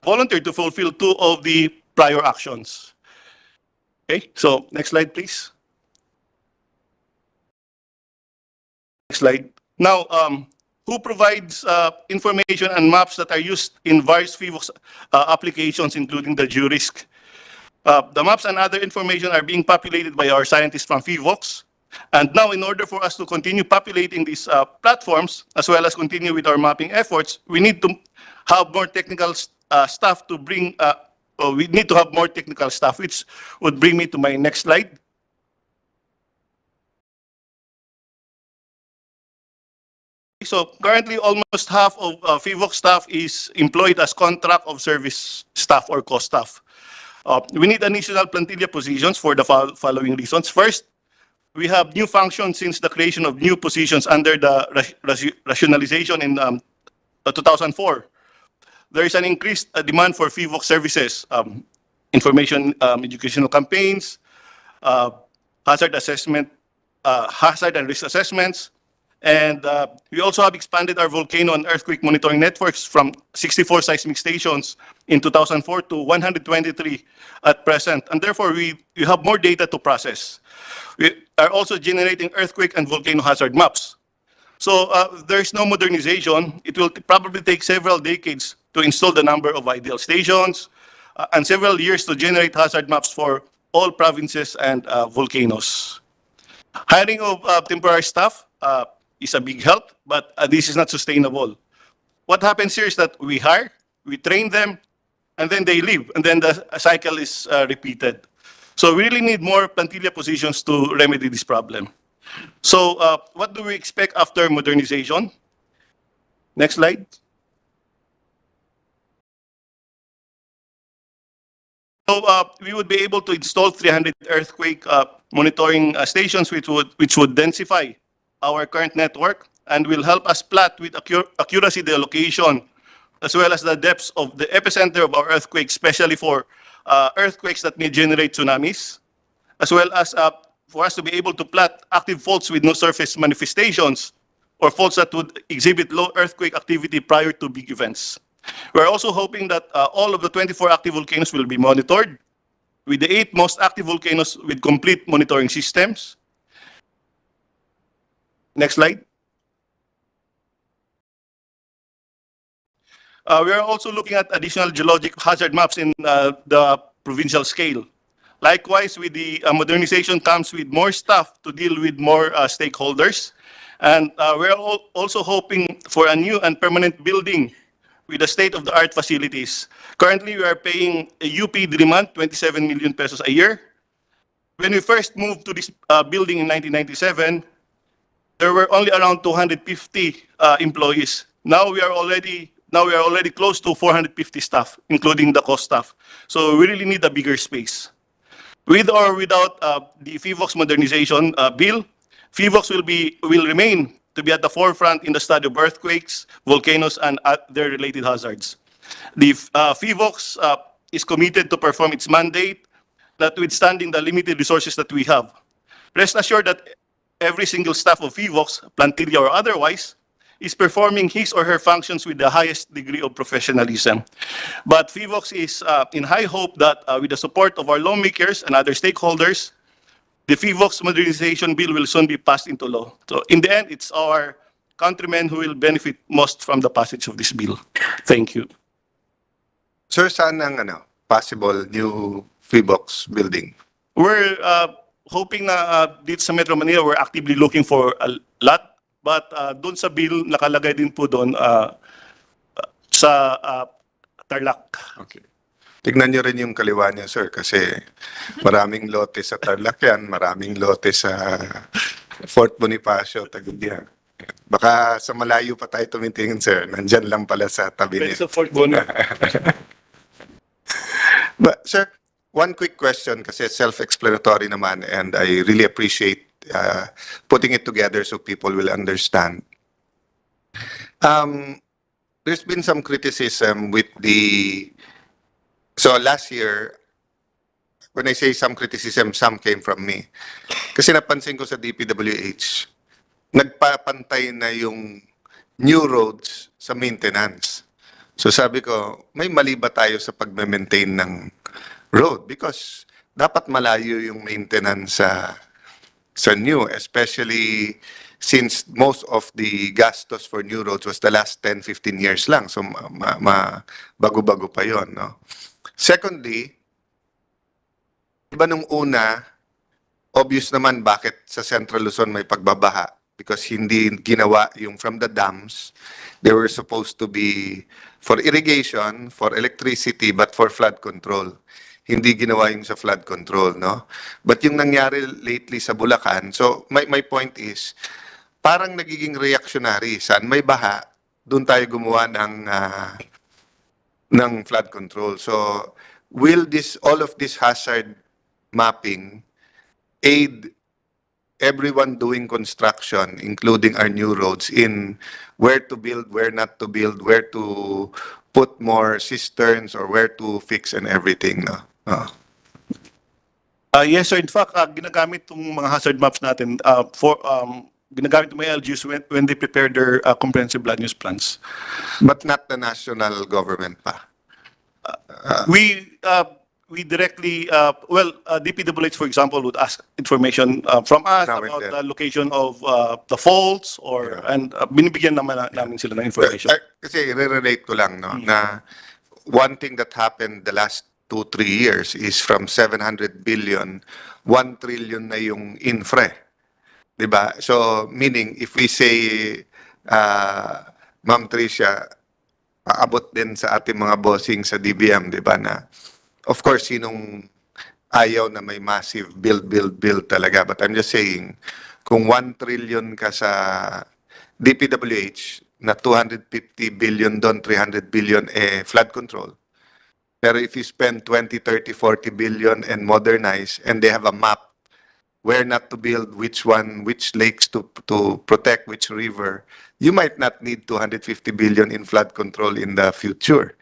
volunteered to fulfill 2 of the prior actions. Okay, so next slide, please. Next slide. Now, who provides information and maps that are used in various Philvolcs applications, including the Jurisk? The maps and other information are being populated by our scientists from Philvolcs. And now, in order for us to continue populating these platforms, as well as continue with our mapping efforts, we need to have more technical staff to bring, we need to have more technical staff, which would bring me to my next slide. So currently, almost half of Philvolcs staff is employed as contract of service staff or cost staff. We need additional plantilla positions for the following reasons. First, we have new functions since the creation of new positions under the rationalization in 2004. There is an increased demand for Philvolcs services, information educational campaigns, hazard assessment, hazard and risk assessments, and we also have expanded our volcano and earthquake monitoring networks from 64 seismic stations in 2004 to 123 at present. And therefore, we have more data to process. We are also generating earthquake and volcano hazard maps. So there is no modernization. It will probably take several decades to install the number of ideal stations and several years to generate hazard maps for all provinces and volcanoes. Hiring of temporary staff is a big help, but this is not sustainable. What happens here is that we hire, we train them, and then they leave, and then the cycle is repeated. So we really need more plantilla positions to remedy this problem. So what do we expect after modernization? Next slide. So we would be able to install 300 earthquake monitoring stations, which would densify our current network and will help us plot with accuracy the location as well as the depths of the epicenter of our earthquake, especially for earthquakes that may generate tsunamis, as well as for us to be able to plot active faults with no surface manifestations or faults that would exhibit low earthquake activity prior to big events. We're also hoping that all of the 24 active volcanoes will be monitored, with the 8 most active volcanoes with complete monitoring systems. Next slide. We are also looking at additional geologic hazard maps in the provincial scale. Likewise, with the modernization comes with more staff to deal with more stakeholders. And we're also hoping for a new and permanent building with the state-of-the-art facilities. Currently, we are paying a UP demand 27 million pesos a year. When we first moved to this building in 1997, there were only around 250 employees. Now we are already close to 450 staff, including the cost staff. So we really need a bigger space. With or without the Philvolcs modernization bill, Philvolcs will remain to be at the forefront in the study of earthquakes, volcanoes, and their related hazards. The Philvolcs is committed to perform its mandate, notwithstanding the limited resources that we have. Rest assured that every single staff of Philvolcs, plantilla or otherwise, is performing his or her functions with the highest degree of professionalism. But Philvolcs is in high hope that with the support of our lawmakers and other stakeholders, the Philvolcs modernization bill will soon be passed into law. So in the end, it's our countrymen who will benefit most from the passage of this bill. Thank you. Sir, saan ang possible new Philvolcs building? We're hoping na dito sa Metro Manila, we're actively looking for a lot. But doon sa bill, nakalagay din po doon sa Tarlac. Okay. Tignan nyo rin yung kaliwa niya, sir, kasi maraming lote sa Tarlac yan, maraming lote sa Fort Bonifacio, Tagubian. Baka sa malayo pa tayo tumitingin, sir. Nandyan lang pala sa tabi Pwede niya. sa Fort Bono. But, sir, one quick question kasi self-explanatory naman and I really appreciate putting it together so people will understand. There's been some criticism with the... So last year, when I say some criticism, some came from me. Kasi napansin ko sa DPWH, nagpapantay na yung new roads sa maintenance. So sabi ko, may mali ba tayo sa pag-maintain ng road? Because dapat malayo yung maintenance sa new, especially since most of the gastos for new roads was the last 10-15 years lang. So bago-bago pa yon, no? Secondly, iba nung una, obvious naman bakit sa Central Luzon may pagbabaha because hindi ginawa yung from the dams. They were supposed to be for irrigation, for electricity, but for flood control. Hindi ginawa yung sa flood control, no? But yung nangyari lately sa Bulacan, so my point is, parang nagiging reactionary. Saan may baha, doon tayo gumawa ng flood control. So, will all of this hazard mapping aid everyone doing construction, including our new roads, in where to build, where not to build, where to put more cisterns, or where to fix and everything, no? Yes, sir. In fact, ginagamit itong mga hazard maps natin ginagamit ng mga LGUs when they prepare their comprehensive land use plans. But not the national government pa. We directly, DPWH, for example, would ask information from us Now and about then. the location of the faults and binibigyan namin sila ng information. Kasi re-relate ko lang, no, na one thing that happened the last 2-3 years is from 700 billion, 1 trillion na yung infra. Diba? So, meaning, if we say, Ma'am Tricia, aabot din sa ating mga bossing sa DBM, diba, na, of course, sinong ayaw na may massive build talaga. But I'm just saying, kung 1 trillion ka sa DPWH, na 250 billion doon, 300 billion, flood control. Pero if you spend 20, 30, 40 billion and modernize, and they have a map where not to build, which lakes to protect, which river, you might not need 250 billion in flood control in the future.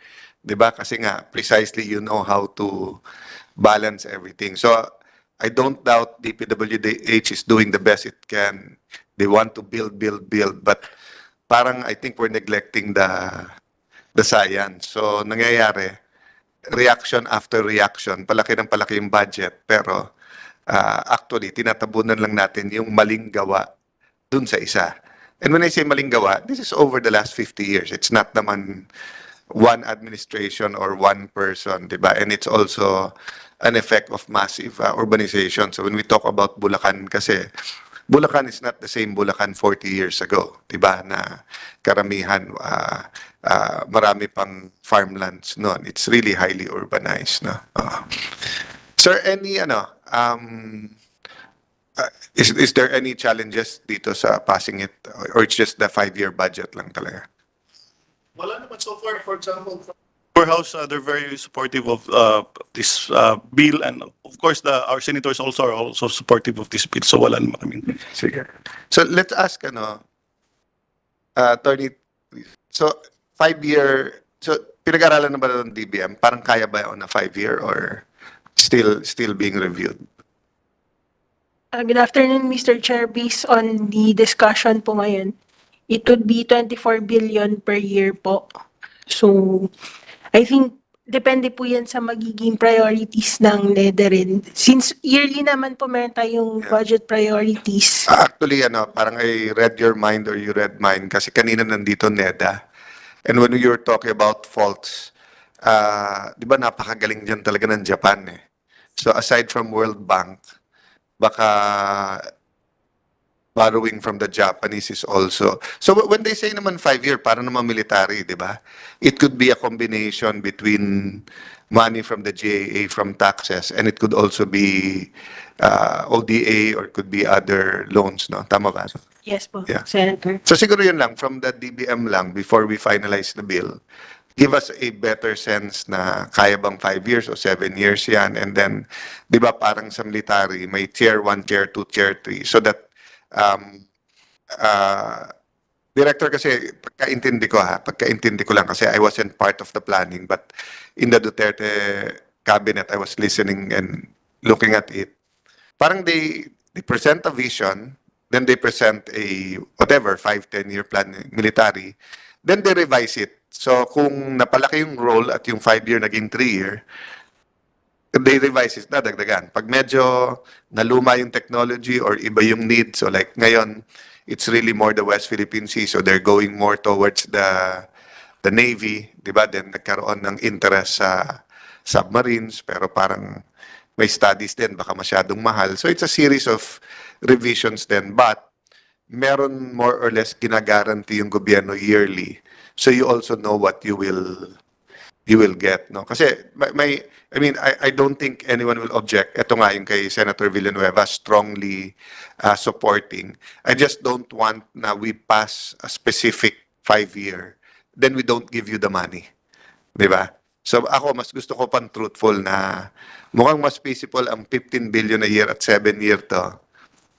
Diba? Kasi nga, precisely you know how to balance everything. So, I don't doubt DPWH is doing the best it can. They want to build, but parang I think we're neglecting the science. So, nangyayari, reaction after reaction, palaki ng palaki yung budget, pero actually, tinatabunan lang natin yung maling gawa dun sa isa. And when I say maling gawa, this is over the last 50 years. It's not naman one administration or one person, diba? And it's also an effect of massive urbanization. So when we talk about Bulacan, kasi Bulacan is not the same Bulacan 40 years ago, diba? Na karamihan, marami pang farmlands noon. It's really highly urbanized, no? Sir, any is there any challenges dito sa passing it, or it's just the 5-year budget lang talaga? Wala naman so far, for example, our House, they're very supportive of this bill, and of course, our senators also are also supportive of this bill. So wala naman kami. Sige. So let's ask, Attorney, so 5-year, so pinag-aralan na ba ng DBM? Parang kaya ba on a 5-year or still being reviewed? Good afternoon, Mr. Chair. Based on the discussion po ngayon, it would be 24 billion per year po. So, I think depende po yan sa magiging priorities ng NEDA rin. Since yearly naman po meron tayong Yeah. budget priorities. Actually, parang I read your mind or you read mine kasi kanina nandito NEDA. And when you were talking about faults, di ba napakagaling dyan talaga ng Japan eh. So aside from World Bank, baka borrowing from the Japanese is also. So when they say naman 5-year, para naman military, di ba? It could be a combination between money from the GAA, from taxes, and it could also be ODA or it could be other loans, no? Tama ba? Yes po, Yeah. Senator. So siguro yun lang, from the DBM lang, before we finalize the bill, give us a better sense na kaya bang 5 years o 7 years yan. And then, di ba parang sa military, may tier 1, tier 2, tier 3. So that, Director kasi, pagkaintindi ko lang kasi I wasn't part of the planning, but in the Duterte cabinet, I was listening and looking at it. Parang they present a vision, then they present a whatever 5-10 year plan military, then they revise it. So kung napalaki yung role at yung 5-year naging 3-year, they revise it, dadagdagan. Pag medyo naluma yung technology or iba yung needs, so like ngayon, it's really more the West Philippine Sea, so they're going more towards the Navy, di ba? Then nagkaroon ng interest sa submarines, pero parang may studies din, baka masyadong mahal. So it's a series of revisions then, but meron more or less ginagaranti yung gobyerno yearly. So you also know what you will get, no? Kasi I don't think anyone will object. Ito nga yung kay Senator Villanueva strongly supporting. I just don't want na we pass a specific 5-year, then we don't give you the money. Di ba? So ako, mas gusto ko pang truthful na mukhang mas feasible ang 15 billion a year at 7-year to.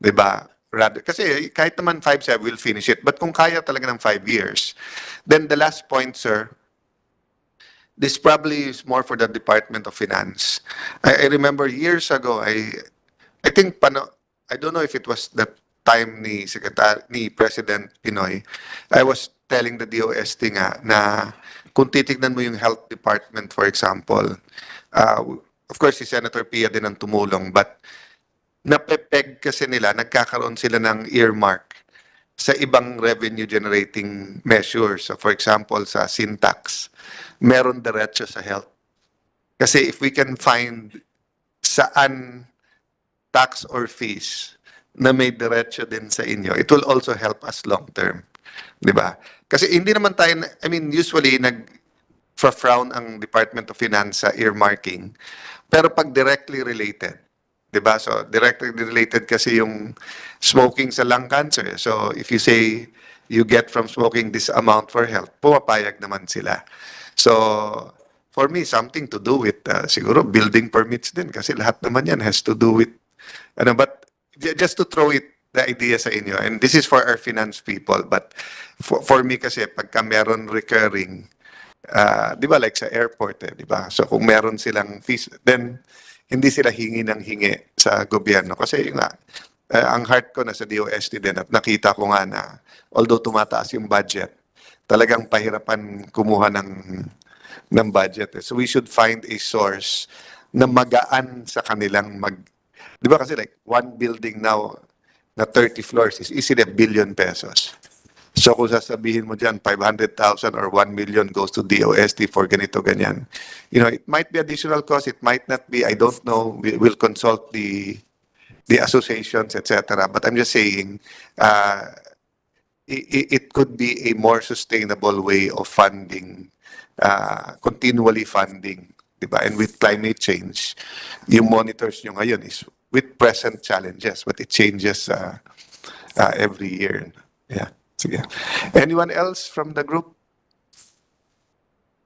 Di ba? Rather, kasi kahit naman 5-7, we'll finish it. But kung kaya talaga ng 5 years, then the last point, sir, this probably is more for the Department of Finance. I remember years ago, I think, I don't know if it was the time ni President Pinoy, I was telling the DOST nga na kung titignan mo yung health department, for example, of course, si Senator Pia din ang tumulong, but napepeg kasi nila, nagkakaroon sila ng earmark sa ibang revenue generating measures. So for example, sa sin tax, meron diretso sa health. Kasi if we can find saan tax or fees na may diretso din sa inyo, it will also help us long term. Di ba? Kasi hindi naman tayo, usually nag-frown ang Department of Finance sa earmarking, pero pag directly related, di ba? So, directly related kasi yung smoking sa lung cancer. So, if you say you get from smoking this amount for health, pumapayag naman sila. So, for me, something to do with, siguro, building permits din kasi lahat naman yan has to do with, but just to throw the idea sa inyo, and this is for our finance people, but for me kasi, pagka meron recurring, di ba, like sa airport, di ba? So, kung meron silang fees, then, hindi sila hingi ng hingi sa gobyerno. Kasi nga, ang heart ko na sa DOST din at nakita ko nga na although tumataas yung budget, talagang pahirapan kumuha ng budget. So we should find a source na magaan sa kanilang di ba kasi like one building now na 30 floors is easily 1 billion pesos. So kung sasabihin mo dyan, 500,000 or 1 million goes to DOST for ganito, ganyan. It might be additional cost, it might not be, I don't know. We'll consult the associations, etc. But I'm just saying, it could be a more sustainable way of funding, continually funding, diba? And with climate change, yung monitors nyo ngayon is with present challenges, but it changes every year. Yeah. Sige. Anyone else from the group?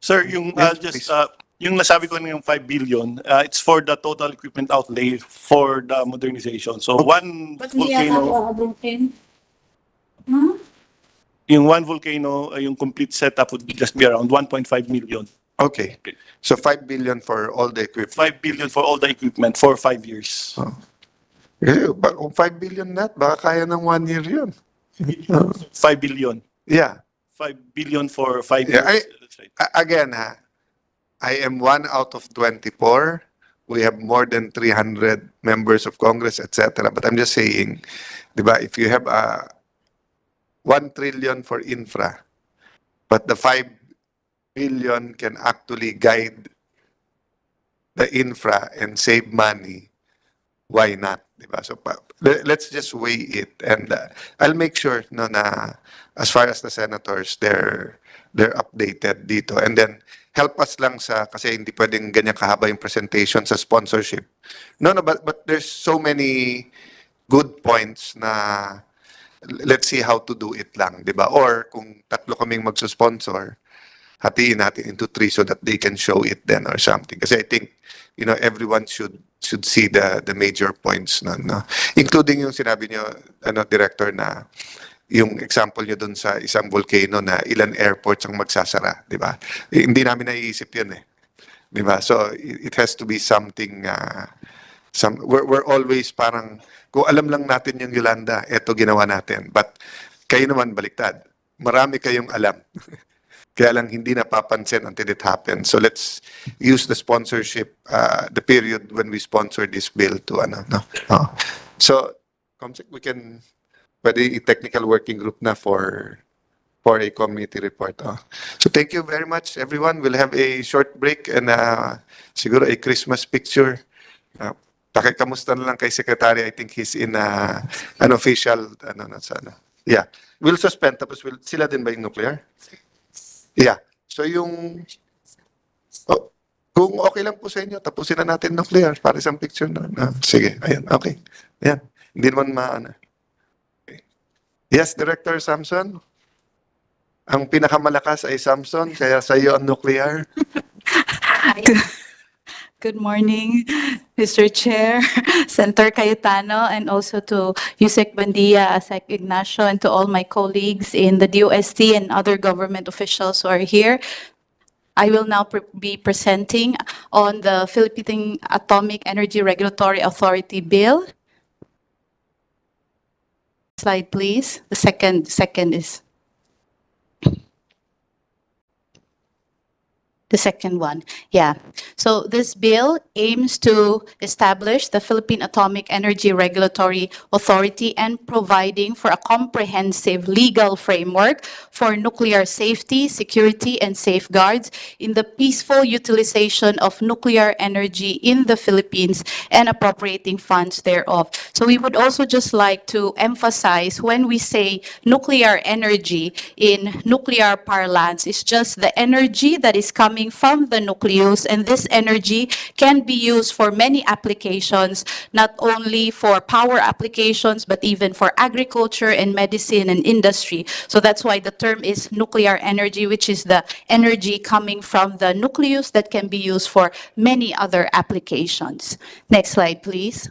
Sir, Yes, just please. yung nasabi ko ng 5 billion, it's for the total equipment outlay for the modernization. So one volcano, yung one volcano, yung complete setup would just be around 1.5 million. Okay. So 5 billion for all the equipment. 5 billion for all the equipment for 5 years. Kung 5 billion net, baka kaya ng 1 year yun. 5 billion. Yeah. 5 billion for 5 Yeah, years. That's right. Again, I am one out of 24. We have more than 300 members of Congress, etc. But I'm just saying, di ba, if you have 1 trillion for infra, but the 5 billion can actually guide the infra and save money, why not? Diba? So let's just weigh it, and I'll make sure no na as far as the senators they're updated dito, and then help us lang sa kasi hindi pwedeng ganyan kahaba yung presentation sa sponsorship. No, but there's so many good points na let's see how to do it lang, 'di ba? Or kung tatlo kaming magsusponsor, hatiin natin into three so that they can show it then or something. Kasi I think, everyone should see the major points na, no? Including yung sinabi niyo, Director, na yung example niyo dun sa isang volcano na ilan airports ang magsasara, di ba? Hindi namin naiisip yun eh. Di ba? So, it has to be something, we're always parang, kung alam lang natin yung Yolanda, eto ginawa natin. But, kayo naman baliktad. Marami kayong alam. Kaya lang hindi napapansin until it happens. So let's use the sponsorship, the period when we sponsor this bill to no? So, Comsec, we can, pwede i-technical working group na for a committee report. So thank you very much, everyone. We'll have a short break and siguro a Christmas picture. Pakikamusta na lang kay Secretary. I think he's in an official, Yeah. We'll suspend, tapos sila din ba yung nuclear? Yeah. So yung kung okay lang po sa inyo, tapusin na natin nuclear para isang picture na. Sige, ayan, okay. Ayan. Hindi naman maana. Okay. Yes, Director Samson. Ang pinakamalakas ay Samson, kaya sa iyo ang nuclear. Good morning, Mr. Chair, Senator Cayetano, and also to Yusek Bandia, Asek Ignacio, and to all my colleagues in the DOST and other government officials who are here. I will now be presenting on the Philippine Atomic Energy Regulatory Authority Bill. Slide, please. The second is the second one. Yeah. So this bill aims to establish the Philippine Atomic Energy Regulatory Authority and providing for a comprehensive legal framework for nuclear safety, security, and safeguards in the peaceful utilization of nuclear energy in the Philippines and appropriating funds thereof. So we would also just like to emphasize when we say nuclear energy in nuclear parlance, it's just the energy that is coming from the nucleus, and this energy can be used for many applications, not only for power applications, but even for agriculture and medicine and industry. So that's why the term is nuclear energy, which is the energy coming from the nucleus that can be used for many other applications. Next slide, please.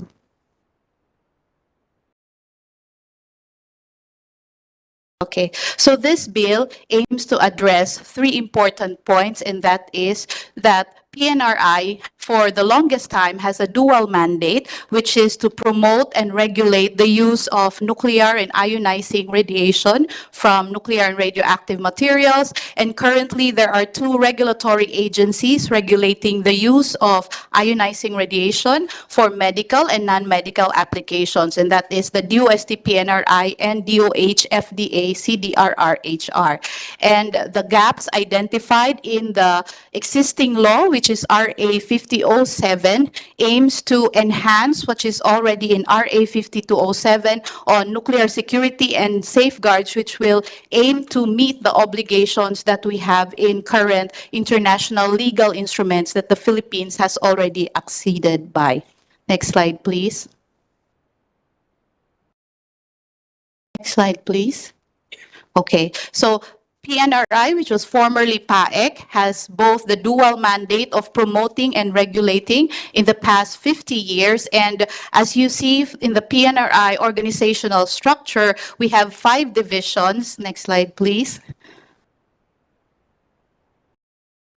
Okay, so this bill aims to address three important points, and that is that PNRI, for the longest time, has a dual mandate, which is to promote and regulate the use of nuclear and ionizing radiation from nuclear and radioactive materials. And currently, there are two regulatory agencies regulating the use of ionizing radiation for medical and non-medical applications, and that is the DOST PNRI and DOH FDA CDRR-HR. And the gaps identified in the existing law, which is RA 5007, aims to enhance what is already in RA 5207 on nuclear security and safeguards, which will aim to meet the obligations that we have in current international legal instruments that the Philippines has already acceded by. Next slide, please. Next slide, please. Okay, so PNRI, which was formerly PAEC, has both the dual mandate of promoting and regulating in the past 50 years. And as you see in the PNRI organizational structure, we have 5 divisions. Next slide, please.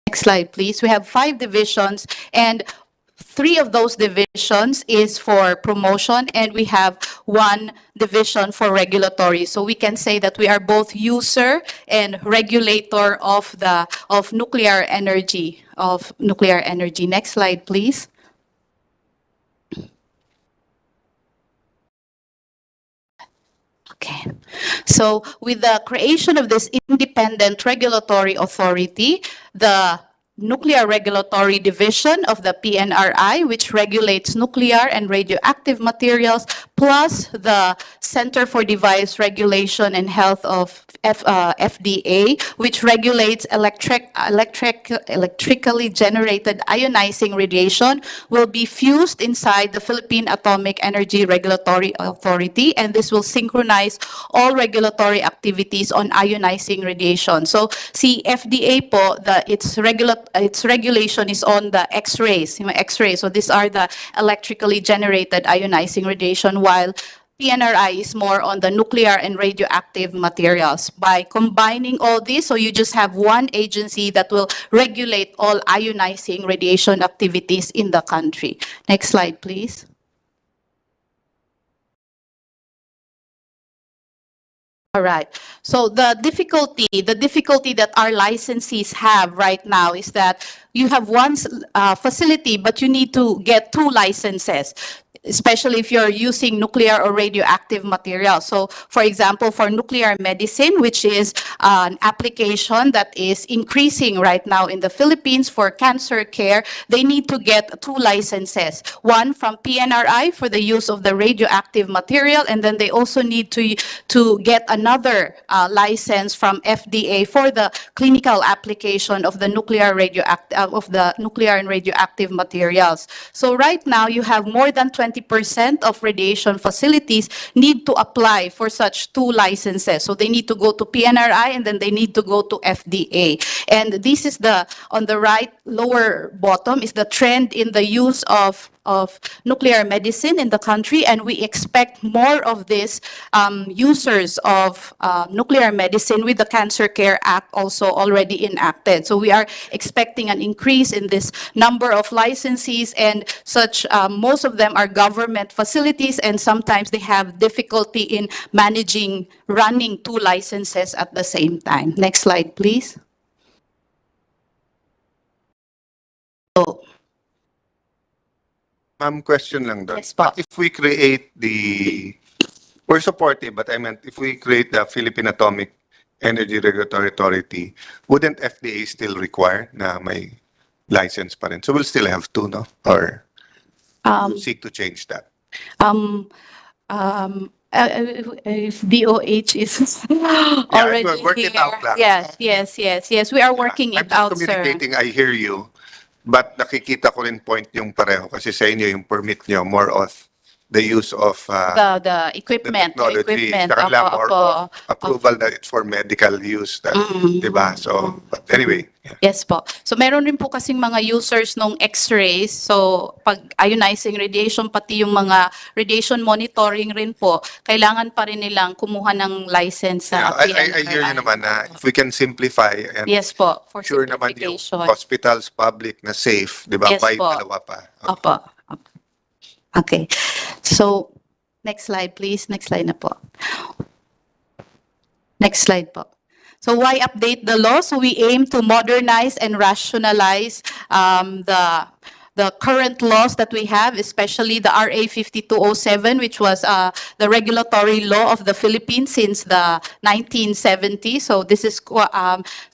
Next slide, please. We have 5 divisions, and three of those divisions is for promotion, and we have one division for regulatory. So we can say that we are both user and regulator of nuclear energy. Next slide, please. Okay. So with the creation of this independent regulatory authority, the Nuclear Regulatory Division of the PNRI, which regulates nuclear and radioactive materials, plus the Center for Device Regulation and Health of FDA, which regulates electrically generated ionizing radiation, will be fused inside the Philippine Atomic Energy Regulatory Authority, and this will synchronize all regulatory activities on ionizing radiation. So, si FDA po, its regulation is on the X-rays, yung X-rays. So these are the electrically generated ionizing radiation, while PNRI is more on the nuclear and radioactive materials. By combining all this, so you just have one agency that will regulate all ionizing radiation activities in the country. Next slide, please. All right. So the difficulty that our licensees have right now is that you have one facility, but you need to get two licenses, especially if you're using nuclear or radioactive material. So, for example, for nuclear medicine, which is an application that is increasing right now in the Philippines for cancer care, they need to get two licenses. One from PNRI for the use of the radioactive material, and then they also need to get another license from FDA for the clinical application of the nuclear and radioactive materials. So right now, you have more than 20% of radiation facilities need to apply for such two licenses. So they need to go to PNRI, and then they need to go to FDA. And this is on the right lower bottom is the trend in the use of nuclear medicine in the country, and we expect more of this users of nuclear medicine with the Cancer Care Act also already enacted. So we are expecting an increase in this number of licensees, and such most of them are government facilities, and sometimes they have difficulty in running two licenses at the same time. Next slide, please. So, Ma'am, question lang doon. Yes po. But if we create we're supportive, but I meant if we create the Philippine Atomic Energy Regulatory Authority, wouldn't FDA still require na may license pa rin? So we'll still have two, no? Or seek to change that? if DOH is already work it here. out lang. Yes. We are working I'm it just out, sir. communicating, I hear you, but nakikita ko rin point yung pareho kasi sa inyo yung permit nyo more of the use of The equipment. the technology. Sa kanila more of approval that it's for medical use. That, diba? So, but anyway. Yeah. Yes po. So meron rin po kasing mga users nung X-rays. So pag ionizing radiation, pati yung mga radiation monitoring rin po, kailangan pa rin nilang kumuha ng license sa I hear you naman na if we can simplify and Yes po, for sure naman yung simplification. hospitals, public na safe, diba? Yes By po. dalawa pa. Opo. Okay. So, next slide, please. Next slide na po. Next slide po. So why update the law? So we aim to modernize and rationalize the current laws that we have, especially the RA 5207, which was the regulatory law of the Philippines since the 1970s. So this is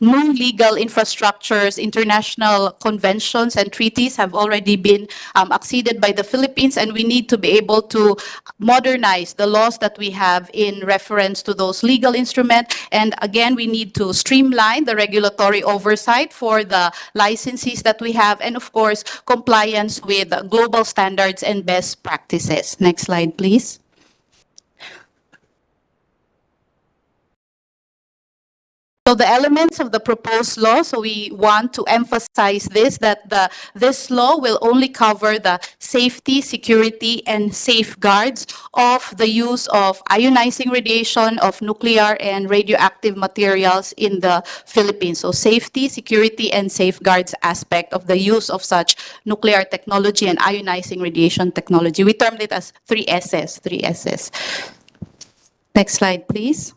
new legal infrastructures, international conventions and treaties have already been acceded by the Philippines, and we need to be able to modernize the laws that we have in reference to those legal instruments. And again, we need to streamline the regulatory oversight for the licensees that we have, and of course, compliance with global standards and best practices. Next slide, please. So So the elements of the proposed law, so we want to emphasize this, that this law will only cover the safety, security, and safeguards of the use of ionizing radiation of nuclear and radioactive materials in the Philippines. So safety, security, and safeguards aspect of the use of such nuclear technology and ionizing radiation technology. We termed it as 3Ss, 3Ss. Next slide, please.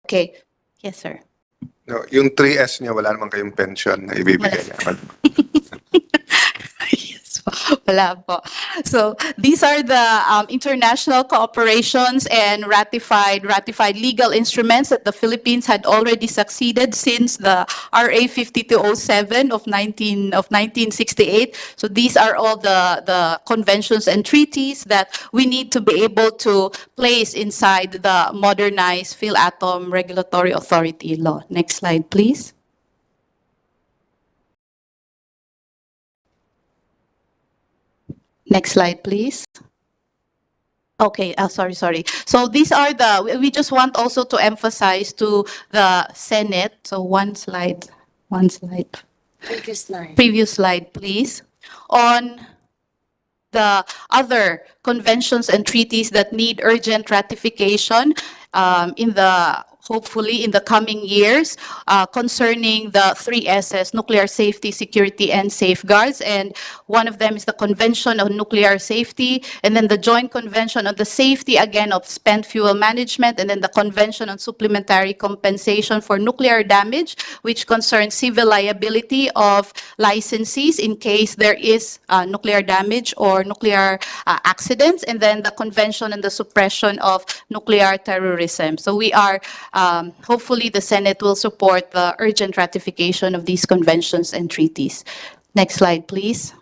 Okay. Yes, sir. No, yung 3S niya, wala naman kayong pension na ibibigay niya. Yes po. Wala po. So these are the international cooperations and ratified legal instruments that the Philippines had already succeeded since the RA 5207 of 1968. So these are all the conventions and treaties that we need to be able to place inside the modernized Philatom Regulatory Authority law. Next slide, please. Next slide, please. Okay, sorry. So these are we just want also to emphasize to the Senate. So one slide. Previous slide, please. On the other conventions and treaties that need urgent ratification hopefully in the coming years concerning the 3Ss, nuclear safety, security, and safeguards. And one of them is the Convention on Nuclear Safety, and then the Joint Convention on the Safety, again, of Spent Fuel Management, and then the Convention on Supplementary Compensation for Nuclear Damage, which concerns civil liability of licensees in case there is nuclear damage or nuclear accidents, and then the Convention on the Suppression of Nuclear Terrorism. So we are, hopefully the Senate will support the urgent ratification of these conventions and treaties. Next slide, please.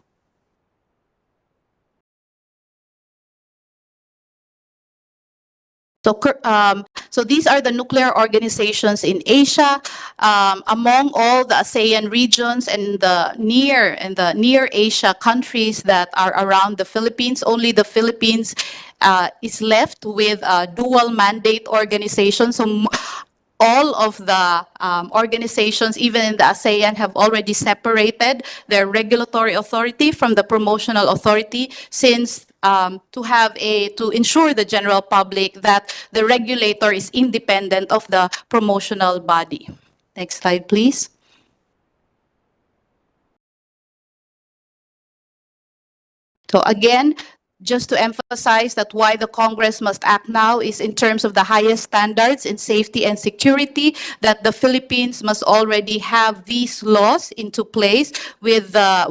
So these are the nuclear organizations in Asia. Among all the ASEAN regions and the near Asia countries that are around the Philippines, only the Philippines is left with a dual mandate organization. So all of the organizations, even in the ASEAN, have already separated their regulatory authority from the promotional authority, since to ensure the general public that the regulator is independent of the promotional body. Next slide, please. So again, just to emphasize that why the Congress must act now is in terms of the highest standards in safety and security, that the Philippines must already have these laws into place with the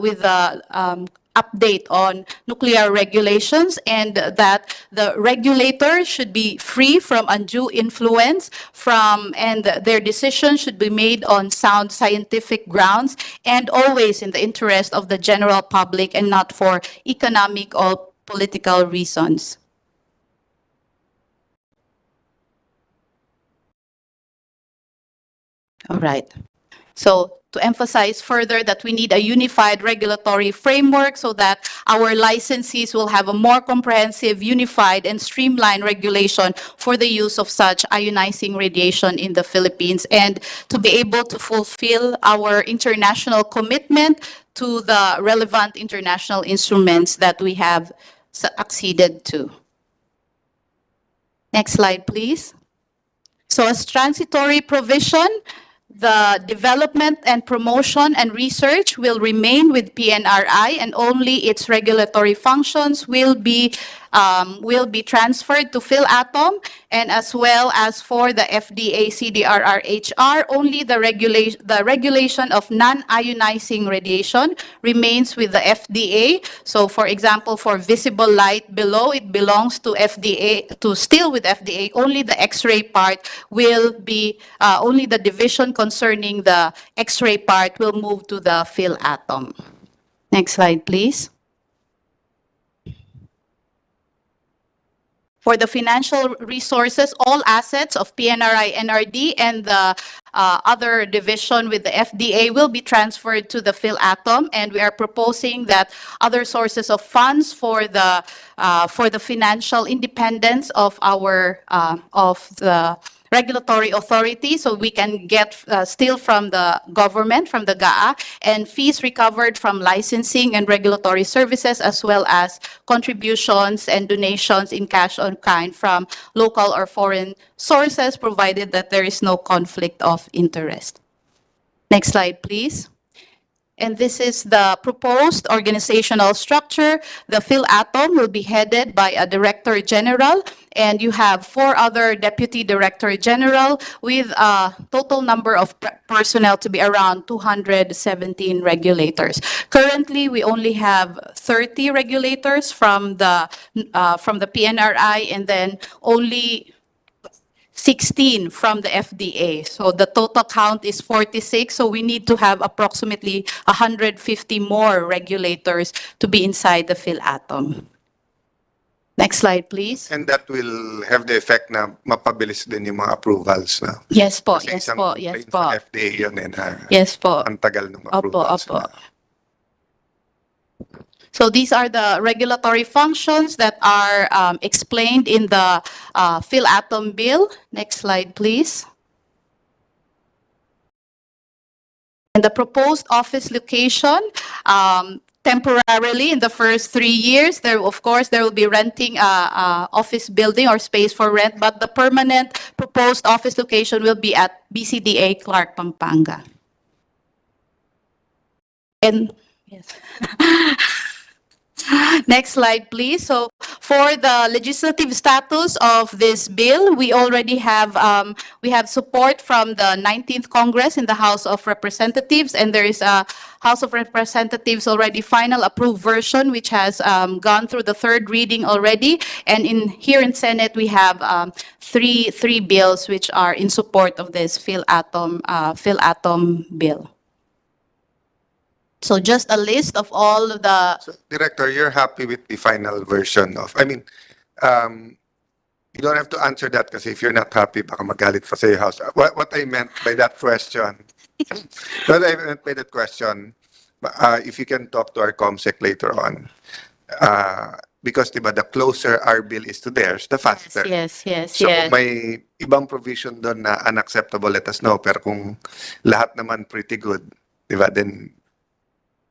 update on nuclear regulations, and that the regulator should be free from undue influence and their decisions should be made on sound scientific grounds and always in the interest of the general public and not for economic or political reasons. All right. So to emphasize further that we need a unified regulatory framework so that our licensees will have a more comprehensive, unified, and streamlined regulation for the use of such ionizing radiation in the Philippines, and to be able to fulfill our international commitment to the relevant international instruments that we have acceded to. Next slide, please. So as transitory provision, the development and promotion and research will remain with PNRI, and only its regulatory functions will be transferred to Philatom, and as well as for the FDA CDRR-HR, only the regulation of non-ionizing radiation remains with the FDA. So for example, for visible light below, it belongs to still with FDA. Only the X-ray part will be, only the division concerning the X-ray part will move to the Philatom. Next slide, please. For the financial resources, all assets of PNRI, NRD, and the other division with the FDA will be transferred to the Philatom, and we are proposing that other sources of funds for the financial independence of our of the regulatory authority, so we can get still from the government, from the GAA, and fees recovered from licensing and regulatory services, as well as contributions and donations in cash or kind from local or foreign sources, provided that there is no conflict of interest. Next slide, please. And this is the proposed organizational structure. The Philatom will be headed by a Director General, and you have 4 other Deputy Director General with a total number of personnel to be around 217 regulators. Currently, we only have 30 regulators from the PNRI, and then only 16 from the FDA. So the total count is 46. So we need to have approximately 150 more regulators to be inside the Philatom. Next slide, please. And that will have the effect na mapabilis din yung mga approvals na. Yes po, Kasi yes isang po, yes complaint po. sa FDA yun eh na Yes po. ang tagal ng Opo, approvals. opo. So these are the regulatory functions that are explained in the Philatom bill. Next slide, please. And the proposed office location, temporarily in the first 3 years, there will be renting a office building or space for rent, but the permanent proposed office location will be at BCDA Clark, Pampanga. And yes. Next slide, please. So for the legislative status of this bill, we already have support from the 19th Congress in the House of Representatives, and there is a House of Representatives already final approved version, which has gone through the 3rd reading already. And here in Senate, we have three bills which are in support of this Philatom bill. So just a list of all of the So, Director, you're happy with the final version of, you don't have to answer that kasi if you're not happy, baka magalit pa sa House. What I meant by that question, if you can talk to our ComSec later on, because diba, the closer our bill is to theirs, the faster. Yes. So kung may ibang provision doon na unacceptable, let us know. Pero kung lahat naman pretty good, diba, then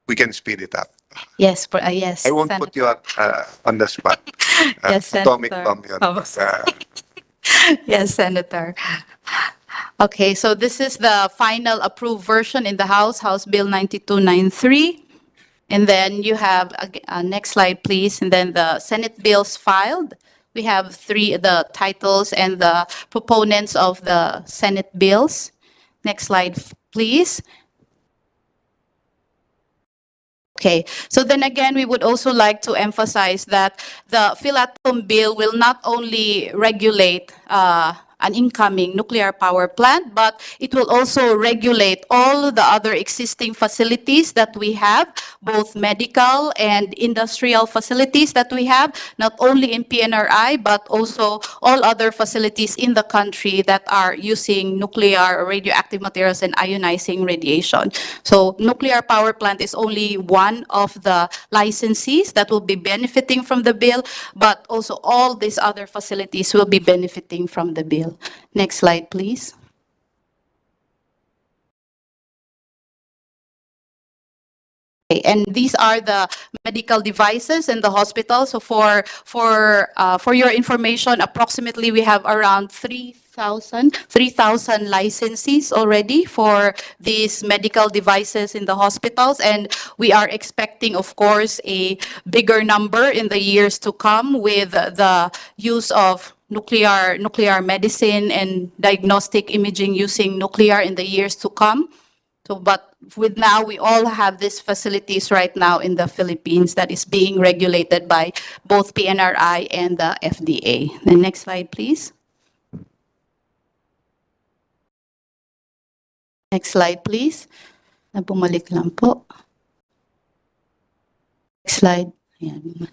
we can speed it up. Yes, yes. I won't put you on the spot. Yes, Atomic Senator. bomb yun. Oh. Yes, Senator. Okay, so this is the final approved version in the House Bill 9293. And then you have, next slide, please, and then the Senate bills filed. We have the titles and the proponents of the Senate bills. Next slide, please. Okay, so then again, we would also like to emphasize that the Philatom bill will not only regulate an incoming nuclear power plant, but it will also regulate all the other existing facilities that we have, both medical and industrial facilities that we have, not only in PNRI, but also all other facilities in the country that are using nuclear or radioactive materials and ionizing radiation. So nuclear power plant is only one of the licensees that will be benefiting from the bill, but also all these other facilities will be benefiting from the bill. Next slide, please. Okay, and these are the medical devices in the hospital. So for your information, approximately we have around 3,000 licensees already for these medical devices in the hospitals, and we are expecting, of course, a bigger number in the years to come with the use of nuclear medicine and diagnostic imaging using nuclear in the years to come. So, but with now, we all have these facilities right now in the Philippines that is being regulated by both PNRI and the FDA. The next slide, please. Next slide, please. Bumalik lang po. Next slide. Ayan.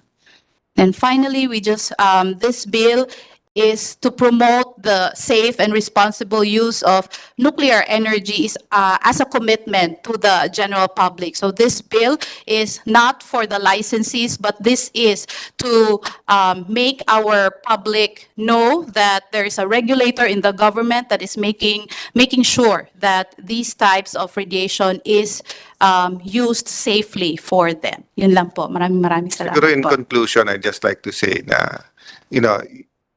And finally, this bill is to promote the safe and responsible use of nuclear energy as a commitment to the general public. So this bill is not for the licensees, but this is to make our public know that there is a regulator in the government that is making sure that these types of radiation is used safely for them. Yun lang po. Maraming Siguro salamat in po. conclusion, I'd just like to say na, you know,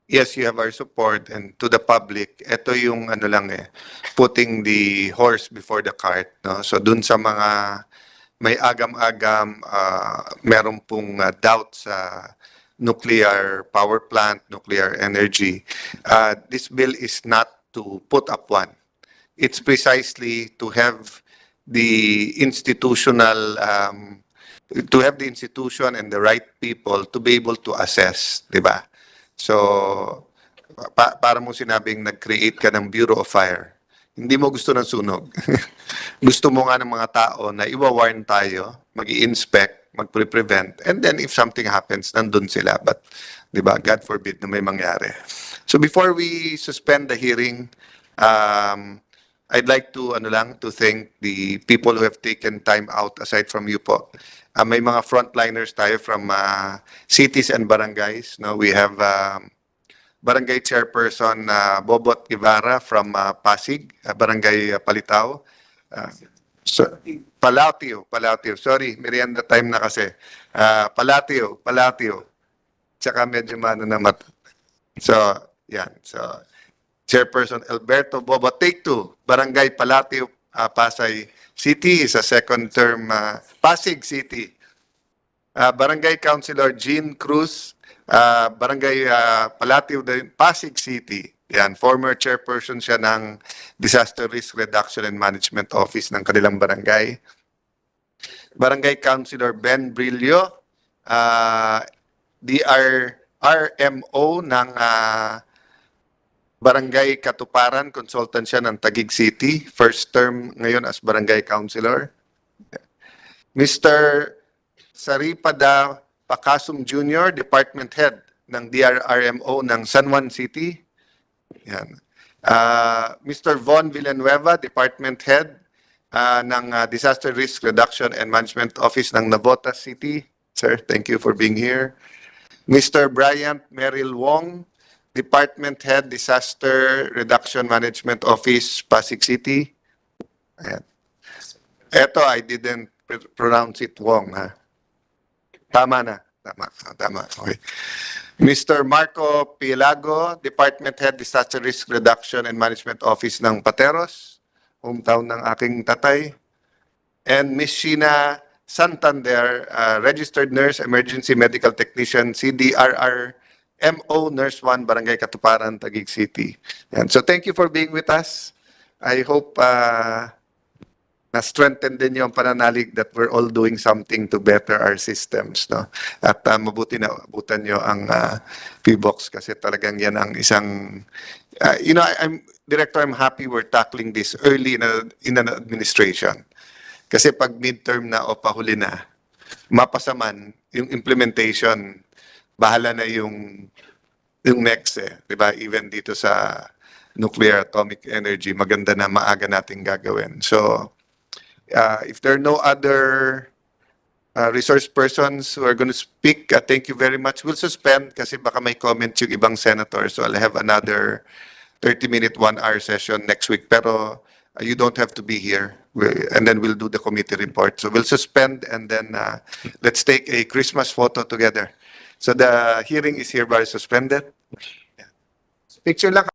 yes, you have our support, and to the public, ito yung ano lang putting the horse before the cart, no? So dun sa mga may agam-agam, meron pong doubt sa nuclear power plant, nuclear energy, this bill is not to put up one. It's precisely to have the institutional to have the institution and the right people to be able to assess, di ba? So, para mo sinabing nag-create ka ng Bureau of Fire, hindi mo gusto ng sunog. Gusto mo nga ng mga tao na iwa-warn tayo, mag-i-inspect, mag-prevent, and then if something happens, nandun sila. But, di ba, God forbid na may mangyari. So before we suspend the hearing, I'd like to to thank the people who have taken time out aside from you po. May mga frontliners tayo from cities and barangays. No, we have Barangay Chairperson Bobot Guevara from Pasig, Barangay Palitao. Palatio. Sorry, merienda time na kasi. Palatio. Tsaka medyo namat. So, yan. So, Chairperson Alberto Bobot, take 2, Barangay Palatio, Pasay City is a second term, Pasig City. Barangay Councilor Jean Cruz, Barangay Palatio, Pasig City. Yan, former chairperson siya ng Disaster Risk Reduction and Management Office ng kanilang barangay. Barangay Councilor Ben Brillo, RMO ng Barangay Katuparan, consultant siya ng Taguig City. First term ngayon as Barangay Councilor. Mr. Saripada Pacasum Jr., Department Head ng DRRMO ng San Juan City. Yan. Mr. Von Villanueva, Department Head ng Disaster Risk Reduction and Management Office ng Navotas City. Sir, thank you for being here. Mr. Bryant Merrill Wong, Department Head, Disaster Reduction Management Office, Pasig City. Ayan. Eto, I didn't pronounce it wrong, ha? Tama na. Tama. Okay. Mr. Marco Pilago, Department Head, Disaster Risk Reduction and Management Office ng Pateros, hometown ng aking tatay. And Ms. Sheena Santander, Registered Nurse, Emergency Medical Technician, CDRR, MO Nurse 1, Barangay Katuparan, Taguig City. And so thank you for being with us. I hope na-strengthen din yung pananalig that we're all doing something to better our systems. No? At mabuti na abutan nyo ang Philvolcs kasi talagang yan ang isang... Director, I'm happy we're tackling this early in an administration. Kasi pag midterm na o pahuli na, mapasaman yung implementation, bahala na yung next diba? Even dito sa nuclear atomic energy, maganda na maaga nating gagawin. So, if there are no other resource persons who are going to speak, thank you very much. We'll suspend kasi baka may comment yung ibang senator. So I'll have another 30-minute, 1-hour session next week. Pero you don't have to be here. And then we'll do the committee report. So we'll suspend and then let's take a Christmas photo together. So the hearing is hereby suspended. Picture lang.